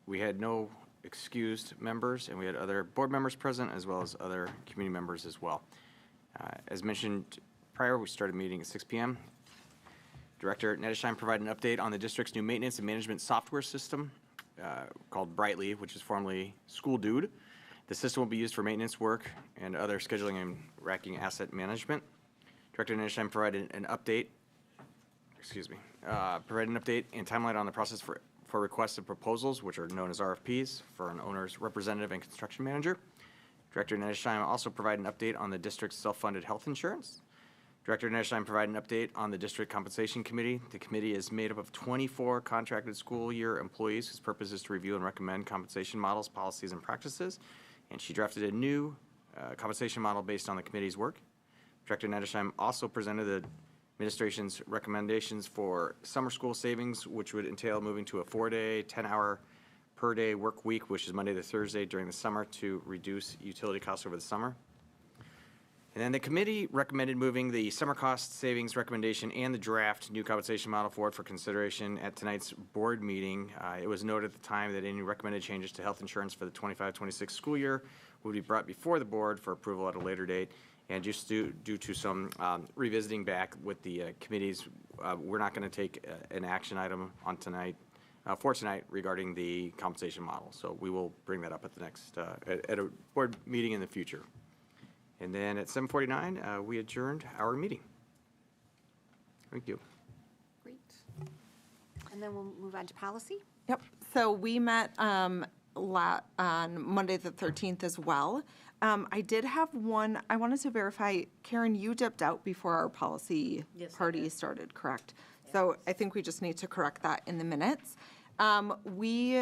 [SPEAKER 12] we had no excused members, and we had other board members present, as well as other community members as well. As mentioned prior, we started meeting at 6 p.m. Director Nettesheim provided an update on the district's new maintenance and management software system called Brightly, which is formerly School Dude. The system will be used for maintenance work and other scheduling and racking asset management. Director Nettesheim provided an update, and timeline on the process for requests and proposals, which are known as RFPs, for an owner's representative and construction manager. Director Nettesheim also provided an update on the district's self-funded health insurance. Director Nettesheim provided an update on the District Compensation Committee. The committee is made up of 24 contracted school year employees whose purpose is to review and recommend compensation models, policies, and practices. And she drafted a new compensation model based on the committee's work. Director Nettesheim also presented the administration's recommendations for summer school savings, which would entail moving to a 4-day, 10-hour per day work week, which is Monday to Thursday during the summer, to reduce utility costs over the summer. And then the committee recommended moving the summer cost savings recommendation and the draft new compensation model forward for consideration at tonight's board meeting. It was noted at the time that any recommended changes to health insurance for the 25-26 school year would be brought before the board for approval at a later date. And just due to some revisiting back with the committees, we're not going to take an action item on tonight, for tonight, regarding the compensation model. So we will bring that up at the next, at a board meeting in the future. And then at 7:49, we adjourned our meeting. Thank you.
[SPEAKER 1] Great. And then we'll move on to policy.
[SPEAKER 11] Yep. So we met on Monday the 13th as well. I did have one, I wanted to verify, Karen, you dipped out before our policy party started, correct? Yes. So I think we just need to correct that in the minutes. We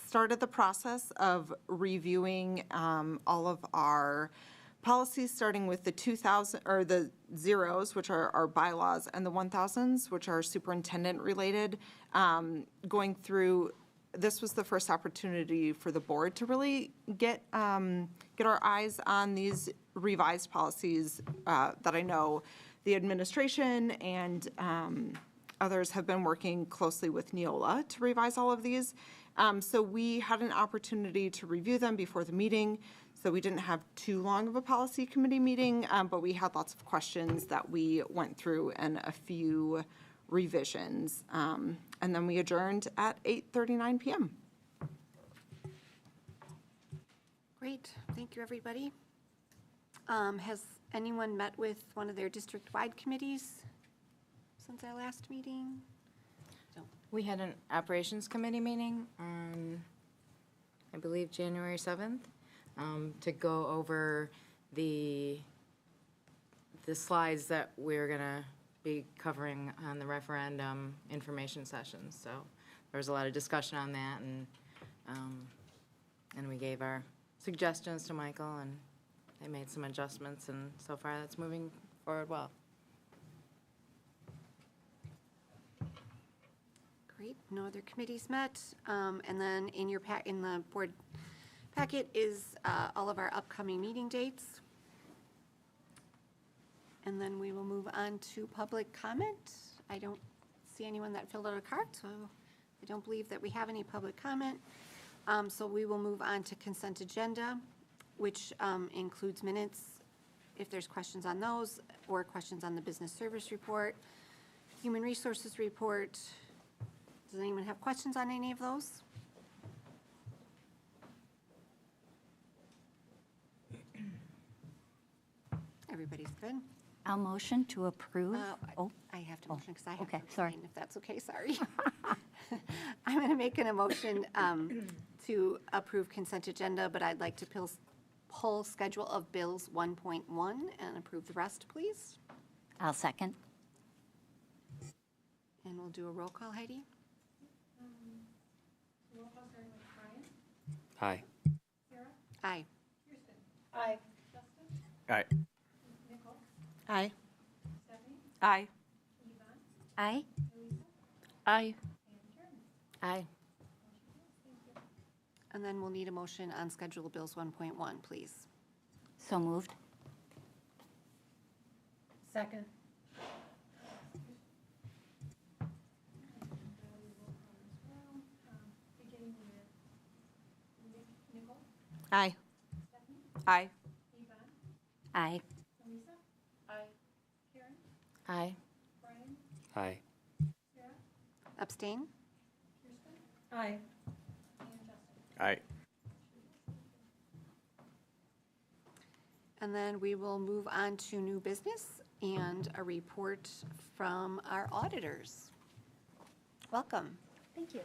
[SPEAKER 11] started the process of reviewing all of our policies, starting with the 2000 or the zeros, which are our bylaws, and the 1000s, which are superintendent related. Going through, this was the first opportunity for the board to really get our eyes on these revised policies that I know the administration and others have been working closely with Neola to revise all of these. So we had an opportunity to review them before the meeting. So we didn't have too long of a policy committee meeting, but we had lots of questions that we went through and a few revisions. And then we adjourned at 8:39 p.m.
[SPEAKER 1] Great. Thank you, everybody. Has anyone met with one of their district-wide committees since our last meeting?
[SPEAKER 8] We had an operations committee meeting on, I believe, January 7th, to go over the slides that we're gonna be covering on the referendum information sessions. So there was a lot of discussion on that, and we gave our suggestions to Michael, and they made some adjustments, and so far that's moving forward well.
[SPEAKER 1] Great. No other committees met. And then in your in the board packet is all of our upcoming meeting dates. And then we will move on to public comment. I don't see anyone that filled out a card, so I don't believe that we have any public comment. So we will move on to consent agenda, which includes minutes, if there's questions on those, or questions on the business service report, human resources report. Does anyone have questions on any of those? Everybody's good?
[SPEAKER 10] I'll motion to approve.
[SPEAKER 1] I have to motion because I have
[SPEAKER 10] okay,
[SPEAKER 1] to
[SPEAKER 10] sorry.
[SPEAKER 1] abstain, if that's okay, sorry. I'm going to make an emotion to approve consent agenda, but I'd like to pull schedule of bills 1.1 and approve the rest, please.
[SPEAKER 10] I'll second.
[SPEAKER 1] And we'll do a roll call, Heidi.
[SPEAKER 12] Aye.
[SPEAKER 1] Aye.
[SPEAKER 11] Aye.
[SPEAKER 12] Aye.
[SPEAKER 11] Aye. Aye.
[SPEAKER 10] Aye.
[SPEAKER 8] Aye. Aye.
[SPEAKER 1] And then we'll need a motion on schedule of bills 1.1, please.
[SPEAKER 10] So moved.
[SPEAKER 9] Second.
[SPEAKER 11] Aye. Aye.
[SPEAKER 10] Aye.
[SPEAKER 8] Aye.
[SPEAKER 13] Aye.
[SPEAKER 1] Abstain?
[SPEAKER 9] Aye.
[SPEAKER 12] Aye.
[SPEAKER 1] And then we will move on to new business and a report from our auditors. Welcome.
[SPEAKER 14] Thank you.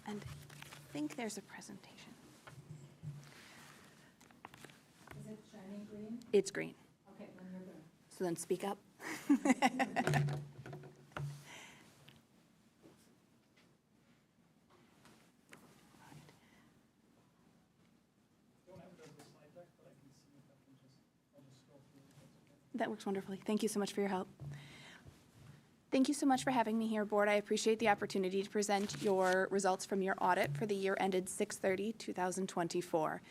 [SPEAKER 14] And I think there's a presentation.
[SPEAKER 9] Is it shining green?
[SPEAKER 14] It's green.
[SPEAKER 9] Okay, then you're good.
[SPEAKER 14] So then speak up. That works wonderfully. Thank you so much for your help. Thank you so much for having me here, Board. I appreciate the opportunity to present your results from your audit for the year ended 6/30/2024.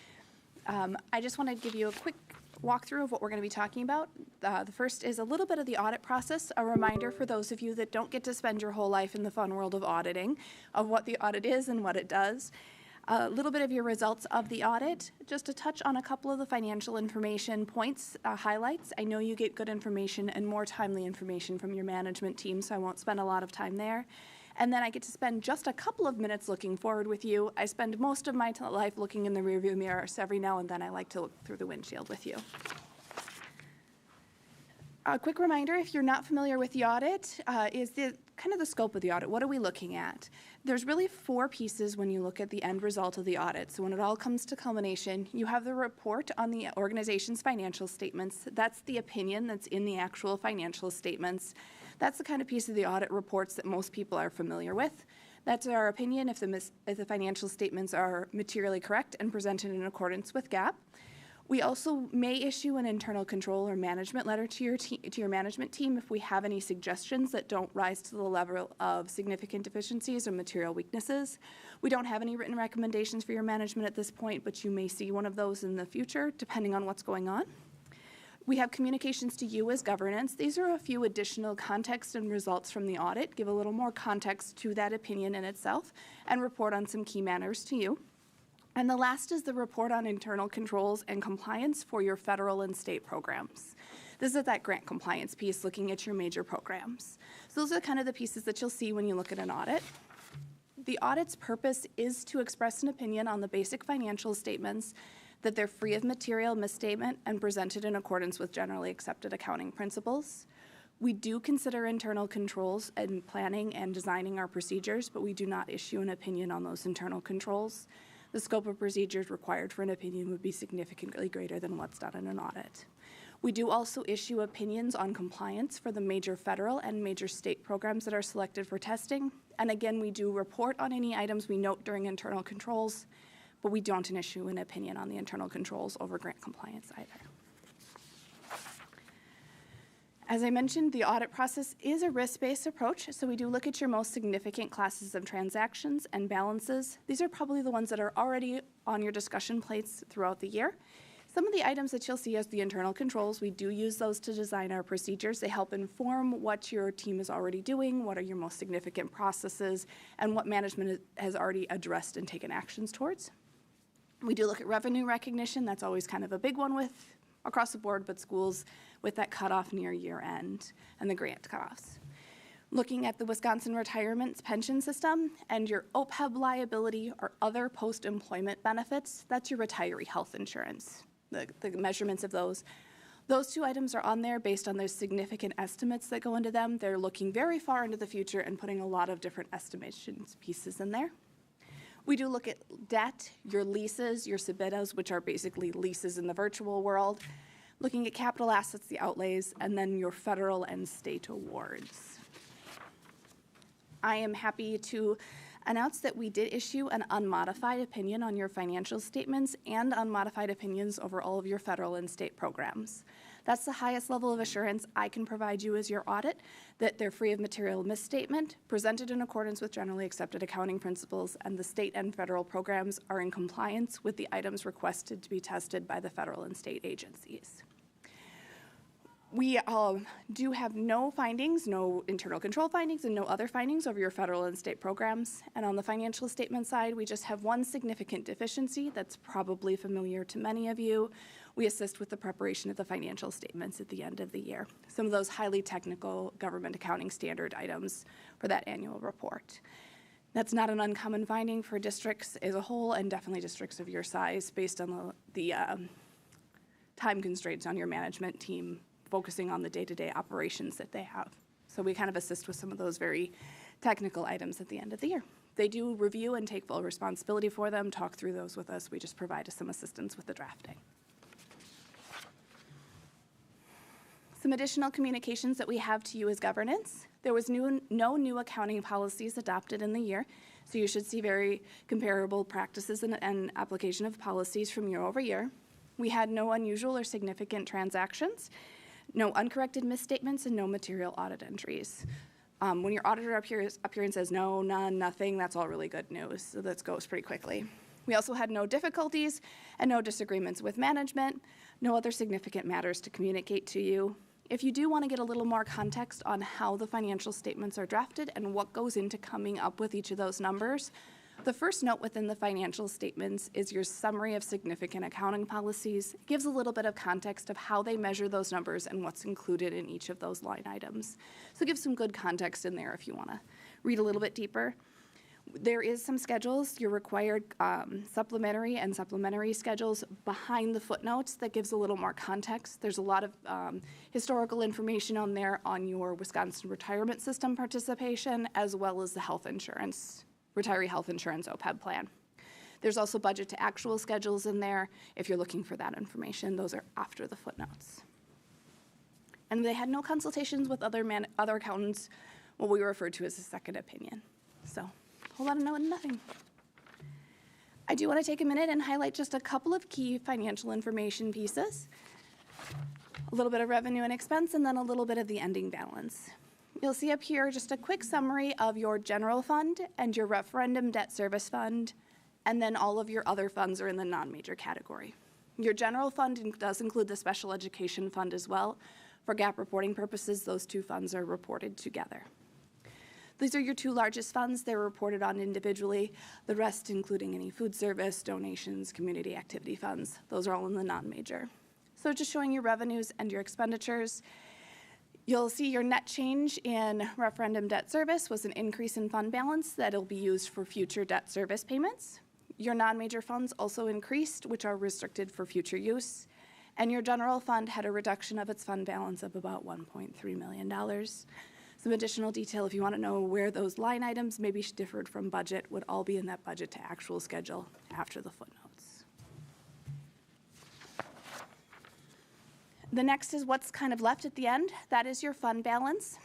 [SPEAKER 14] I just want to give you a quick walkthrough of what we're going to be talking about. The first is a little bit of the audit process, a reminder for those of you that don't get to spend your whole life in the fun world of auditing, of what the audit is and what it does. A little bit of your results of the audit, just to touch on a couple of the financial information points, highlights. I know you get good information and more timely information from your management team, so I won't spend a lot of time there. And then I get to spend just a couple of minutes looking forward with you. I spend most of my life looking in the rearview mirror, so every now and then I like to look through the windshield with you. A quick reminder, if you're not familiar with the audit, is the kind of the scope of the audit. What are we looking at? There's really four pieces when you look at the end result of the audit. So when it all comes to culmination, you have the report on the organization's financial statements. That's the opinion that's in the actual financial statements. That's the kind of piece of the audit reports that most people are familiar with. That's our opinion if the financial statements are materially correct and presented in accordance with GAAP. We also may issue an internal control or management letter to your management team if we have any suggestions that don't rise to the level of significant deficiencies or material weaknesses. We don't have any written recommendations for your management at this point, but you may see one of those in the future, depending on what's going on. We have communications to you as governance. These are a few additional context and results from the audit, give a little more context to that opinion in itself, and report on some key matters to you. And the last is the report on internal controls and compliance for your federal and state programs. This is that grant compliance piece looking at your major programs. So those are kind of the pieces that you'll see when you look at an audit. The audit's purpose is to express an opinion on the basic financial statements, that they're free of material misstatement and presented in accordance with generally accepted accounting principles. We do consider internal controls in planning and designing our procedures, but we do not issue an opinion on those internal controls. The scope of procedures required for an opinion would be significantly greater than what's done in an audit. We do also issue opinions on compliance for the major federal and major state programs that are selected for testing. And again, we do report on any items we note during internal controls, but we don't issue an opinion on the internal controls over grant compliance either. As I mentioned, the audit process is a risk-based approach, so we do look at your most significant classes of transactions and balances. These are probably the ones that are already on your discussion plates throughout the year. Some of the items that you'll see as the internal controls, we do use those to design our procedures. They help inform what your team is already doing, what are your most significant processes, and what management has already addressed and taken actions towards. We do look at revenue recognition. That's always kind of a big one with across the board, but schools with that cutoff near year end and the grant cutoffs. Looking at the Wisconsin retirement pension system and your OPEB liability or other post-employment benefits, that's your retiree health insurance, the measurements of those. Those two items are on there based on those significant estimates that go into them. They're looking very far into the future and putting a lot of different estimations pieces in there. We do look at debt, your leases, your subsidies, which are basically leases in the virtual world, looking at capital assets, the outlays, and then your federal and state awards. I am happy to announce that we did issue an unmodified opinion on your financial statements and unmodified opinions over all of your federal and state programs. That's the highest level of assurance I can provide you as your audit, that they're free of material misstatement, presented in accordance with generally accepted accounting principles, and the state and federal programs are in compliance with the items requested to be tested by the federal and state agencies. We do have no findings, no internal control findings, and no other findings over your federal and state programs. And on the financial statement side, we just have one significant deficiency that's probably familiar to many of you. We assist with the preparation of the financial statements at the end of the year. Some of those highly technical government accounting standard items for that annual report. That's not an uncommon finding for districts as a whole, and definitely districts of your size, based on the time constraints on your management team, focusing on the day-to-day operations that they have. So we kind of assist with some of those very technical items at the end of the year. They do review and take full responsibility for them, talk through those with us. We just provide some assistance with the drafting. Some additional communications that we have to you as governance. There was no new accounting policies adopted in the year, so you should see very comparable practices and application of policies from year over year. We had no unusual or significant transactions, no uncorrected misstatements, and no material audit entries. When your auditor up here and says no, none, nothing, that's all really good news, so that goes pretty quickly. We also had no difficulties and no disagreements with management, no other significant matters to communicate to you. If you do want to get a little more context on how the financial statements are drafted and what goes into coming up with each of those numbers, the first note within the financial statements is your summary of significant accounting policies. It gives a little bit of context of how they measure those numbers and what's included in each of those line items. So give some good context in there if you want to read a little bit deeper. There is some schedules, your required supplementary and supplementary schedules behind the footnotes that gives a little more context. There's a lot of historical information on there on your Wisconsin retirement system participation, as well as the health insurance, retiree health insurance OPEB plan. There's also budget to actual schedules in there if you're looking for that information. Those are after the footnotes. And they had no consultations with other accountants, what we refer to as a second opinion. So, a whole lot of nothing. I do want to take a minute and highlight just a couple of key financial information pieces. A little bit of revenue and expense, and then a little bit of the ending balance. You'll see up here just a quick summary of your general fund and your referendum debt service fund, and then all of your other funds are in the non-major category. Your general fund does include the special education fund as well. For GAAP reporting purposes, those two funds are reported together. These are your two largest funds. They're reported on individually. The rest, including any food service, donations, community activity funds, those are all in the non-major. So just showing your revenues and your expenditures. You'll see your net change in referendum debt service was an increase in fund balance that'll be used for future debt service payments. Your non-major funds also increased, which are restricted for future use. And your general fund had a reduction of its fund balance of about $1.3 million. Some additional detail, if you want to know where those line items maybe differed from budget, would all be in that budget to actual schedule after the footnotes. The next is what's kind of left at the end. That is your fund balance.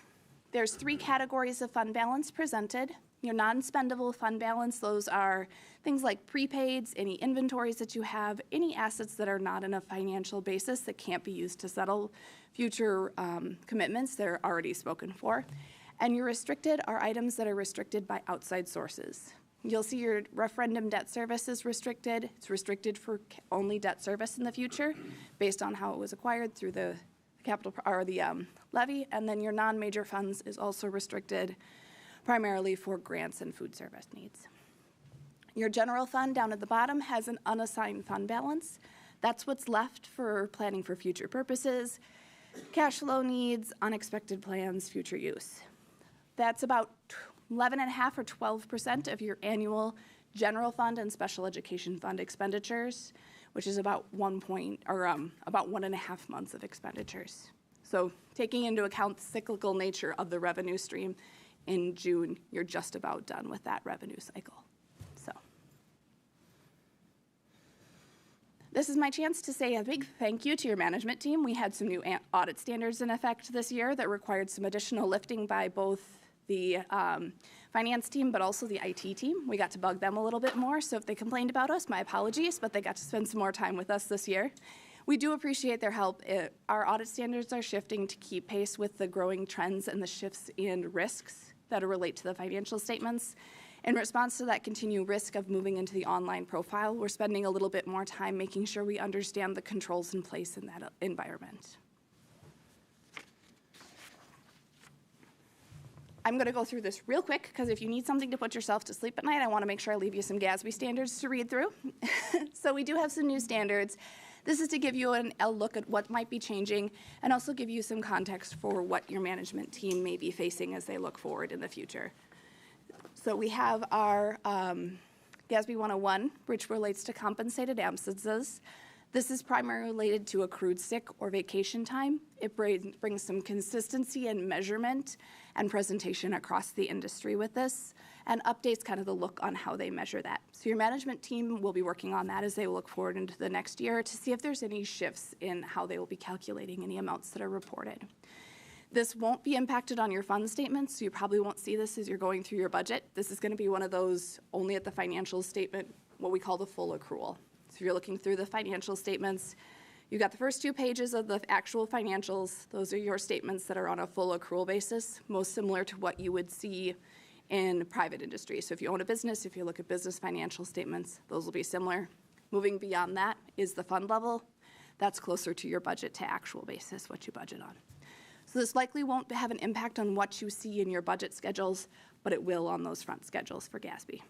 [SPEAKER 14] There's three categories of fund balance presented. Your non-spendable fund balance, those are things like prepaids, any inventories that you have, any assets that are not on a financial basis that can't be used to settle future commitments that are already spoken for. And your restricted are items that are restricted by outside sources. You'll see your referendum debt service is restricted. It's restricted for only debt service in the future based on how it was acquired through the capital or the levy. And then your non-major funds is also restricted primarily for grants and food service needs. Your general fund down at the bottom has an unassigned fund balance. That's what's left for planning for future purposes, cash flow needs, unexpected plans, future use. That's about 11.5% or 12% of your annual general fund and special education fund expenditures, which is about about 1.5 months of expenditures. So taking into account the cyclical nature of the revenue stream, in June, you're just about done with that revenue cycle. So this is my chance to say a big thank you to your management team. We had some new audit standards in effect this year that required some additional lifting by both the finance team, but also the IT team. We got to bug them a little bit more, so if they complained about us, my apologies, but they got to spend some more time with us this year. We do appreciate their help. Our audit standards are shifting to keep pace with the growing trends and the shifts in risks that relate to the financial statements. In response to that continued risk of moving into the online profile, we're spending a little bit more time making sure we understand the controls in place in that environment. I'm going to go through this real quick because if you need something to put yourself to sleep at night, I want to make sure I leave you some GASB standards to read through. So we do have some new standards. This is to give you a look at what might be changing and also give you some context for what your management team may be facing as they look forward in the future. So we have our GASB 101, which relates to compensated absences. This is primarily related to accrued sick or vacation time. It brings some consistency in measurement and presentation across the industry with this, and updates kind of the look on how they measure that. So your management team will be working on that as they look forward into the next year to see if there's any shifts in how they will be calculating any amounts that are reported. This won't be impacted on your fund statements, so you probably won't see this as you're going through your budget. This is going to be one of those only at the financial statement, what we call the full accrual. So if you're looking through the financial statements, you've got the first 2 pages of the actual financials. Those are your statements that are on a full accrual basis, most similar to what you would see in private industry. So if you own a business, if you look at business financial statements, those will be similar. Moving beyond that is the fund level. That's closer to your budget to actual basis, what you budget on. So this likely won't have an impact on what you see in your budget schedules, but it will on those front schedules for GASB.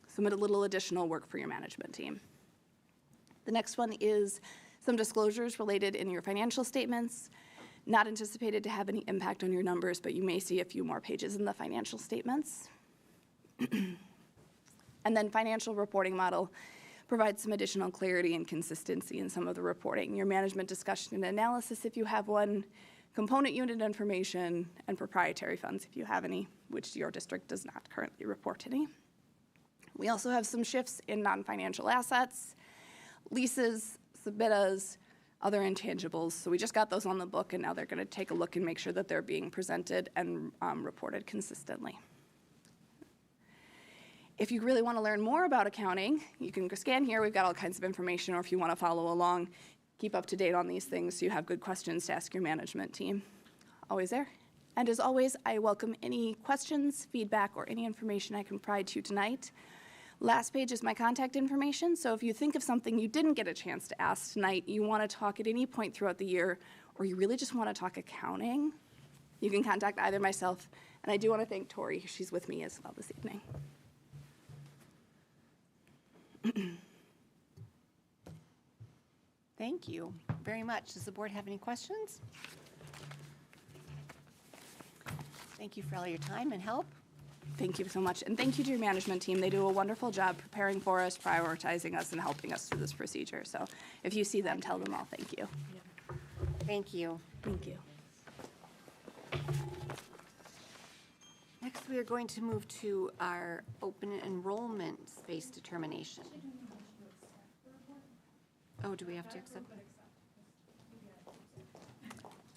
[SPEAKER 14] Some a little additional work for your management team. The next one is some disclosures related in your financial statements. Not anticipated to have any impact on your numbers, but you may see a few more pages in the financial statements. And then financial reporting model provides some additional clarity and consistency in some of the reporting. Your management discussion and analysis, if you have one, component unit information, and proprietary funds, if you have any, which your district does not currently report any. We also have some shifts in non-financial assets, leases, submittas, other intangibles. So we just got those on the book, and now they're going to take a look and make sure that they're being presented and reported consistently. If you really want to learn more about accounting, you can scan here. We've got all kinds of information, or if you want to follow along, keep up to date on these things so you have good questions to ask your management team. Always there. And as always, I welcome any questions, feedback, or any information I can provide to you tonight. Last page is my contact information, so if you think of something you didn't get a chance to ask tonight, you want to talk at any point throughout the year, or you really just want to talk accounting, you can contact either myself, and I do want to thank Tori, she's with me as well this evening.
[SPEAKER 1] Thank you very much. Does the board have any questions? Thank you for all your time and help.
[SPEAKER 14] Thank you so much, and thank you to your management team. They do a wonderful job preparing for us, prioritizing us, and helping us through this procedure. So if you see them, tell them all thank you.
[SPEAKER 1] Thank you.
[SPEAKER 14] Thank you.
[SPEAKER 1] Next, we are going to move to our open enrollment space determination. Oh, do we have to accept?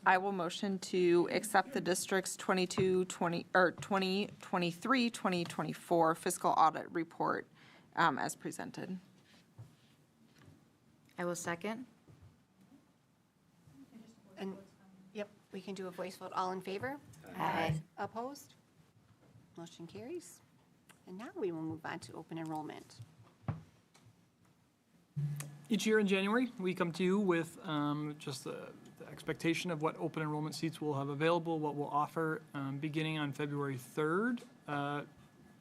[SPEAKER 11] I will motion to accept the district's 2023-2024 fiscal audit report as presented.
[SPEAKER 8] I will second.
[SPEAKER 1] And, yep, we can do a voice vote. All in favor?
[SPEAKER 8] Aye.
[SPEAKER 1] Opposed? Motion carries. And now we will move on to open enrollment.
[SPEAKER 3] Each year in January, we come to you with just the expectation of what open enrollment seats we'll have available, what we'll offer. Beginning on February 3rd,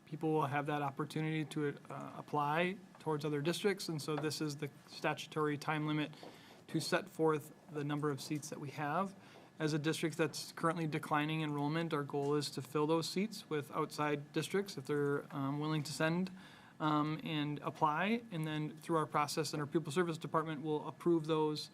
[SPEAKER 3] people will have that opportunity to apply towards other districts, and so this is the statutory time limit to set forth the number of seats that we have. As a district that's currently declining enrollment, our goal is to fill those seats with outside districts if they're willing to send and apply, and then through our process and our Pupil Service Department will approve those.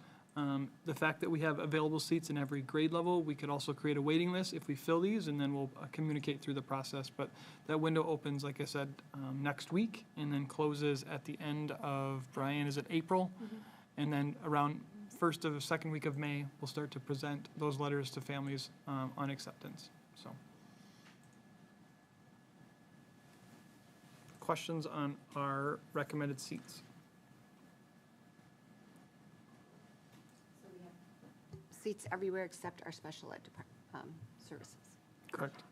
[SPEAKER 3] The fact that we have available seats in every grade level, we could also create a waiting list if we fill these, and then we'll communicate through the process. But that window opens, like I said, next week, and then closes at the end of, Brian, is it April? Mm-hmm. And then around first or second week of May, we'll start to present those letters to families on acceptance. So, questions on our recommended seats?
[SPEAKER 1] Seats everywhere except our special ed services.
[SPEAKER 3] Correct.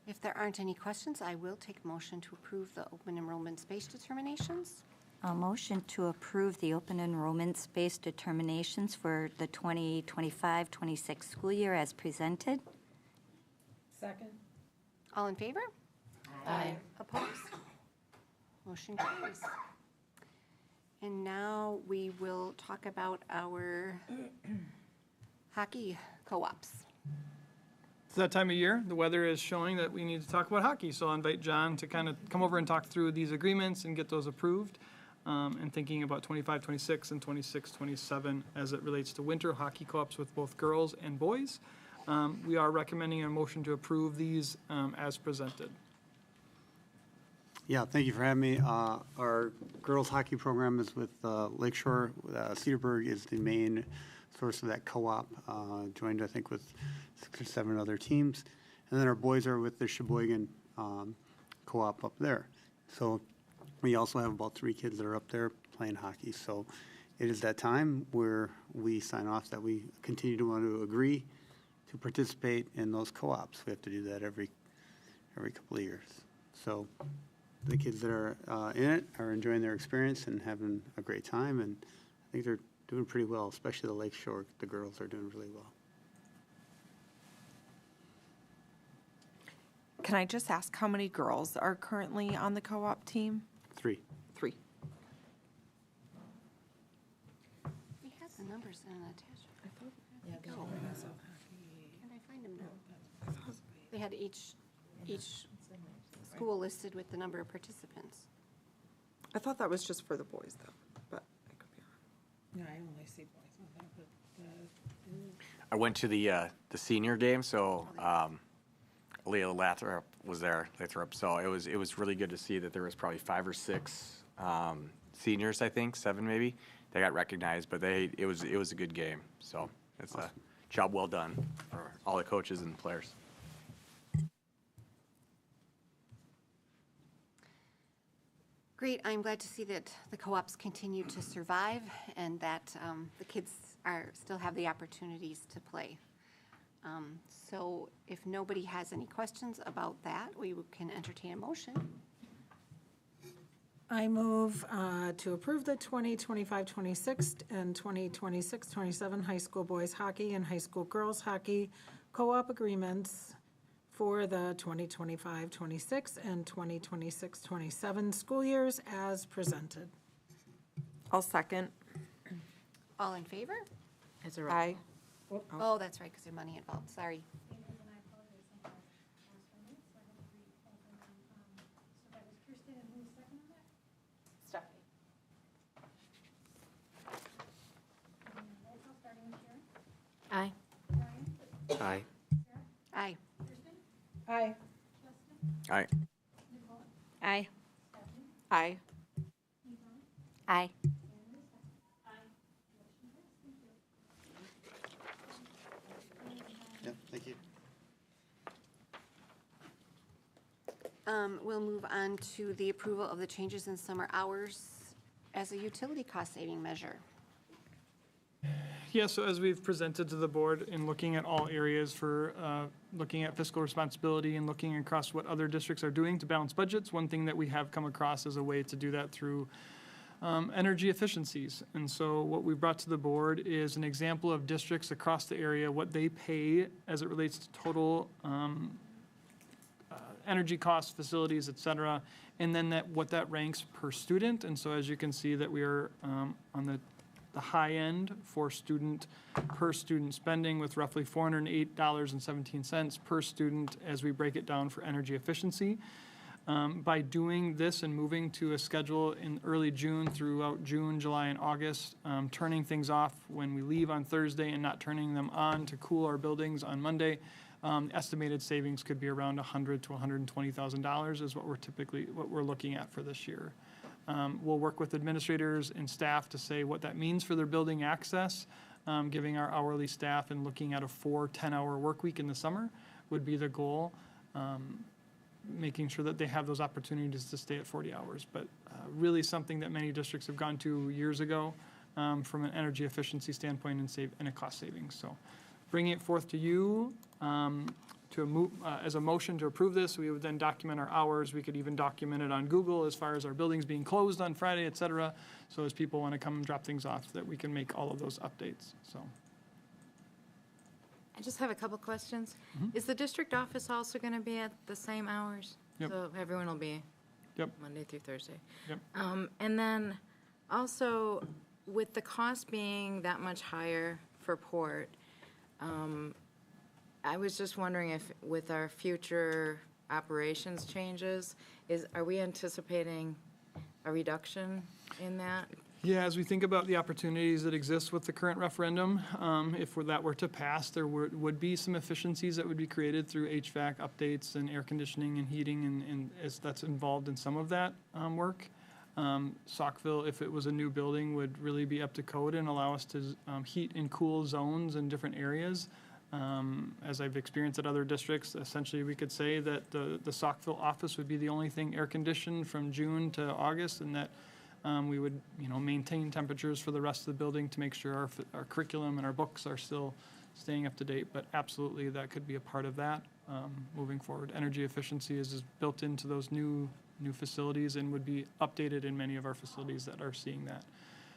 [SPEAKER 1] If there aren't any questions, I will take a motion to approve the open enrollment space determinations.
[SPEAKER 10] A motion to approve the open enrollment space determinations for the 2025-26 school year as presented.
[SPEAKER 9] Second.
[SPEAKER 1] All in favor?
[SPEAKER 8] Aye.
[SPEAKER 1] Opposed? Motion carries. And now we will talk about our hockey co-ops.
[SPEAKER 3] It's that time of year. The weather is showing that we need to talk about hockey. So I'll invite John to kind of come over and talk through these agreements and get those approved. And thinking about 25-26 and 26-27 as it relates to winter hockey co-ops with both girls and boys. We are recommending a motion to approve these as presented.
[SPEAKER 13] Yeah, thank you for having me. Our girls' hockey program is with Lakeshore. Cedarburg is the main source of that co-op, joined, I think, with 6 or 7 other teams. And then our boys are with the Sheboygan co-op up there. So we also have about 3 kids that are up there playing hockey. So it is that time where we sign off that we continue to want to agree to participate in those co-ops. We have to do that every couple of years. So the kids that are in it are enjoying their experience and having a great time, and I think they're doing pretty well, especially the Lakeshore. The girls are doing really well.
[SPEAKER 11] Can I just ask how many girls are currently on the co-op team?
[SPEAKER 13] 3.
[SPEAKER 11] 3.
[SPEAKER 1] We have the numbers in an attachment. Can I find them now? They had each school listed with the number of participants.
[SPEAKER 11] I thought that was just for the boys, though, but I could be wrong.
[SPEAKER 9] Yeah, I only see boys on there, but
[SPEAKER 12] I went to the senior game, so Leah Lathrop was there. Lathrop, so it was really good to see that there was probably 5 or 6 seniors, I think 7 maybe. They got recognized, but it was a good game. So it's a job well done for all the coaches and players.
[SPEAKER 1] Great, I'm glad to see that the co-ops continue to survive and that the kids still have the opportunities to play. So if nobody has any questions about that, we can entertain a motion.
[SPEAKER 9] I move to approve the 2025-26 and 2026-27 high school boys hockey and high school girls hockey co-op agreements for the 2025-26 and 2026-27 school years as presented.
[SPEAKER 11] I'll second.
[SPEAKER 1] All in favor?
[SPEAKER 8] Is there
[SPEAKER 11] Aye.
[SPEAKER 1] Oh, that's right, because there's money involved, sorry.
[SPEAKER 8] Aye.
[SPEAKER 12] Aye.
[SPEAKER 1] Aye.
[SPEAKER 9] Aye.
[SPEAKER 12] Aye.
[SPEAKER 10] Aye.
[SPEAKER 11] Aye.
[SPEAKER 10] Aye.
[SPEAKER 13] Yeah, thank you.
[SPEAKER 1] We'll move on to the approval of the changes in summer hours as a utility cost saving measure.
[SPEAKER 3] Yeah, so as we've presented to the board in looking at all areas for looking at fiscal responsibility and looking across what other districts are doing to balance budgets, one thing that we have come across as a way to do that through energy efficiencies. And so what we brought to the board is an example of districts across the area, what they pay as it relates to total energy costs, facilities, et cetera, and then what that ranks per student. And so as you can see that we are on the high end for per student spending with roughly $408.17 per student as we break it down for energy efficiency. By doing this and moving to a schedule in early June throughout June, July, and August, turning things off when we leave on Thursday and not turning them on to cool our buildings on Monday, estimated savings could be around $100,000 to $120,000 is what we're looking at for this year. We'll work with administrators and staff to say what that means for their building access, giving our hourly staff and looking at a 4 10-hour work week in the summer would be the goal, making sure that they have those opportunities to stay at 40 hours. But really something that many districts have gone to years ago from an energy efficiency standpoint and a cost savings. So bringing it forth to you to as a motion to approve this, we would then document our hours. We could even document it on Google as far as our buildings being closed on Friday, et cetera. So as people want to come and drop things off, that we can make all of those updates, so.
[SPEAKER 8] I just have a couple questions. Is the district office also going to be at the same hours?
[SPEAKER 3] Yep.
[SPEAKER 8] So everyone will be
[SPEAKER 3] Yep.
[SPEAKER 8] Monday through Thursday?
[SPEAKER 3] Yep.
[SPEAKER 8] And then also, with the cost being that much higher for Port, I was just wondering if with our future operations changes, are we anticipating a reduction in that?
[SPEAKER 3] Yeah, as we think about the opportunities that exist with the current referendum, if that were to pass, there would be some efficiencies that would be created through HVAC updates and air conditioning and heating, and as that's involved in some of that work. Saukville, if it was a new building, would really be up to code and allow us to heat and cool zones in different areas. As I've experienced at other districts, essentially we could say that the Saukville office would be the only thing air conditioned from June to August, and that we would, maintain temperatures for the rest of the building to make sure our curriculum and our books are still staying up to date. But absolutely, that could be a part of that moving forward. Energy efficiency is built into those new facilities and would be updated in many of our facilities that are seeing that.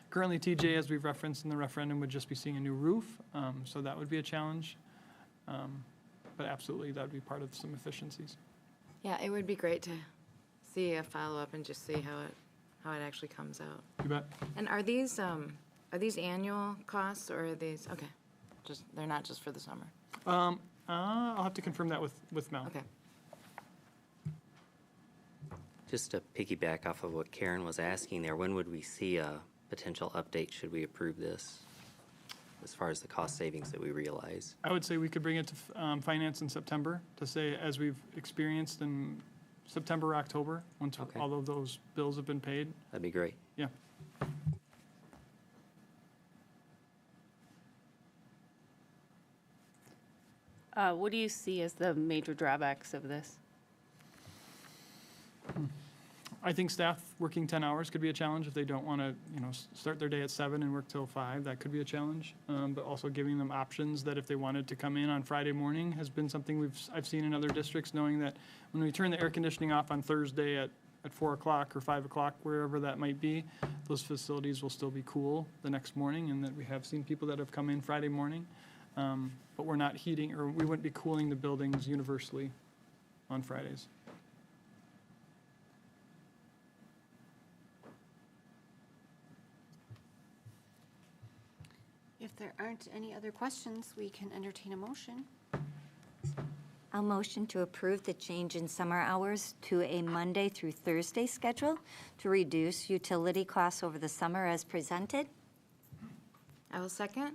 [SPEAKER 3] Currently, TJ, as we've referenced in the referendum, would just be seeing a new roof, so that would be a challenge. But absolutely, that would be part of some efficiencies.
[SPEAKER 8] Yeah, it would be great to see a follow-up and just see how it actually comes out.
[SPEAKER 3] You bet.
[SPEAKER 8] And are these annual costs, or are these, okay, they're not just for the summer?
[SPEAKER 3] I'll have to confirm that with Mel.
[SPEAKER 8] Okay.
[SPEAKER 15] Just to piggyback off of what Karen was asking there, when would we see a potential update should we approve this, as far as the cost savings that we realize?
[SPEAKER 3] I would say we could bring it to finance in September to say, as we've experienced in September, October, once all of those bills have been paid.
[SPEAKER 15] That'd be great.
[SPEAKER 3] Yeah.
[SPEAKER 16] What do you see as the major drawbacks of this?
[SPEAKER 3] I think staff working 10 hours could be a challenge if they don't want to, start their day at 7 and work till 5. That could be a challenge. But also giving them options that if they wanted to come in on Friday morning has been something I've seen in other districts, knowing that when we turn the air conditioning off on Thursday at 4 o'clock or 5 o'clock, wherever that might be, those facilities will still be cool the next morning, and that we have seen people that have come in Friday morning. But we're not heating, or we wouldn't be cooling the buildings universally on Fridays.
[SPEAKER 1] If there aren't any other questions, we can entertain a motion.
[SPEAKER 10] I'll motion to approve the change in summer hours to a Monday through Thursday schedule to reduce utility costs over the summer as presented.
[SPEAKER 8] I will second.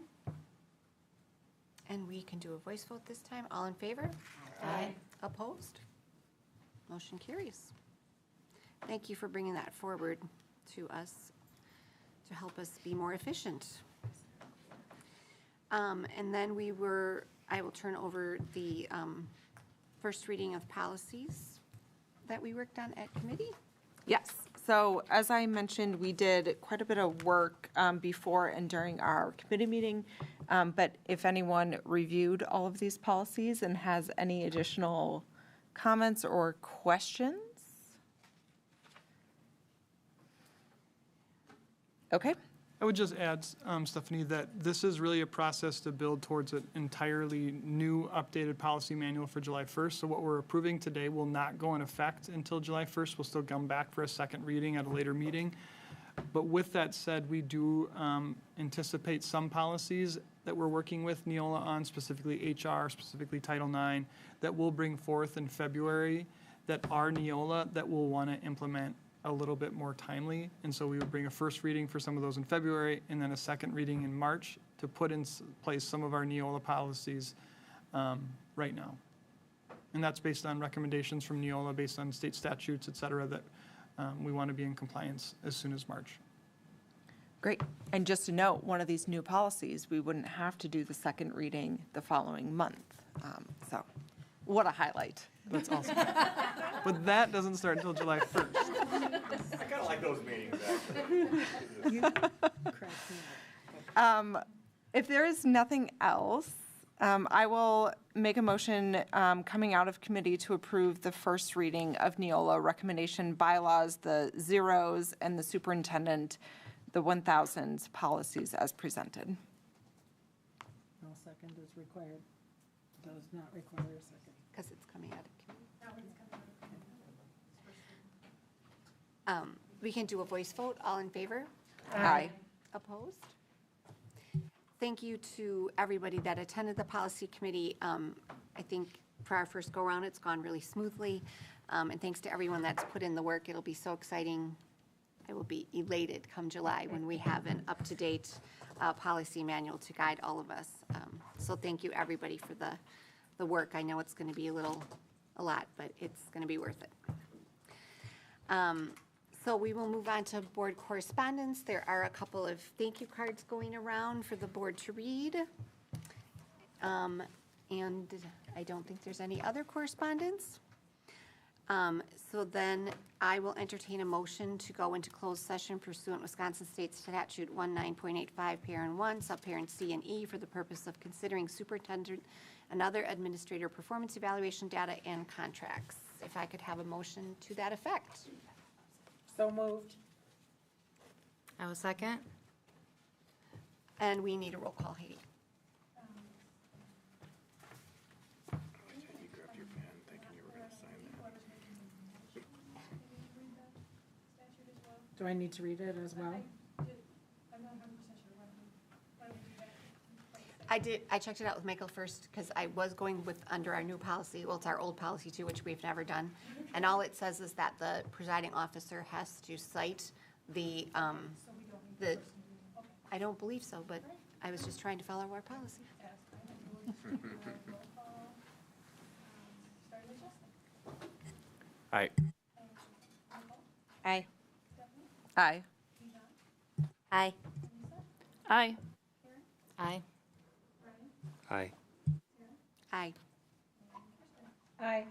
[SPEAKER 1] And we can do a voice vote this time. All in favor? Aye. Opposed? Motion carries. Thank you for bringing that forward to us to help us be more efficient. And then I will turn over the first reading of policies that we worked on at committee.
[SPEAKER 11] Yes. So as I mentioned, we did quite a bit of work before and during our committee meeting. But if anyone reviewed all of these policies and has any additional comments or questions? Okay.
[SPEAKER 3] I would just add, Stephanie, that this is really a process to build towards an entirely new updated policy manual for July 1st. So what we're approving today will not go in effect until July 1st. We'll still come back for a second reading at a later meeting. But with that said, we do anticipate some policies that we're working with Neola on, specifically HR, specifically Title IX, that we'll bring forth in February that are Neola that we'll want to implement a little bit more timely. And so we would bring a first reading for some of those in February and then a second reading in March to put in place some of our Neola policies right now. And that's based on recommendations from Neola, based on state statutes, et cetera, that we want to be in compliance as soon as March.
[SPEAKER 11] Great. And just to note, one of these new policies, we wouldn't have to do the second reading the following month. So what a highlight.
[SPEAKER 3] That's awesome. But that doesn't start until July 1st.
[SPEAKER 12] I kind of like those meetings, actually.
[SPEAKER 11] If there is nothing else, I will make a motion coming out of committee to approve the first reading of Neola recommendation bylaws, the zeros, and the superintendent, the 1,000s policies as presented.
[SPEAKER 9] No second is required. Does not require a second.
[SPEAKER 1] Because it's coming out of committee. We can do a voice vote. All in favor?
[SPEAKER 11] Aye.
[SPEAKER 1] Opposed? Thank you to everybody that attended the policy committee. I think for our first go-around, it's gone really smoothly. And thanks to everyone that's put in the work. It'll be so exciting. I will be elated come July when we have an up-to-date policy manual to guide all of us. So thank you, everybody, for the work. I know it's going to be a lot, but it's going to be worth it. So we will move on to board correspondence. There are a couple of thank you cards going around for the board to read. And I don't think there's any other correspondence. So then I will entertain a motion to go into closed session pursuant Wisconsin State Statute 19.85, parent 1, subparent C and E, for the purpose of considering superintendent and other administrator performance evaluation data and contracts. If I could have a motion to that effect.
[SPEAKER 9] So moved.
[SPEAKER 8] I will second.
[SPEAKER 1] And we need a roll call, Heidi.
[SPEAKER 9] Do I need to read it as well?
[SPEAKER 1] I checked it out with Michael first because I was going with under our new policy. Well, it's our old policy too, which we've never done. And all it says is that the presiding officer has to cite the, I don't believe so, but I was just trying to follow our policy.
[SPEAKER 12] Aye.
[SPEAKER 10] Aye.
[SPEAKER 11] Aye.
[SPEAKER 10] Aye.
[SPEAKER 16] Aye.
[SPEAKER 8] Aye.
[SPEAKER 15] Aye.
[SPEAKER 1] Aye.
[SPEAKER 9] Aye.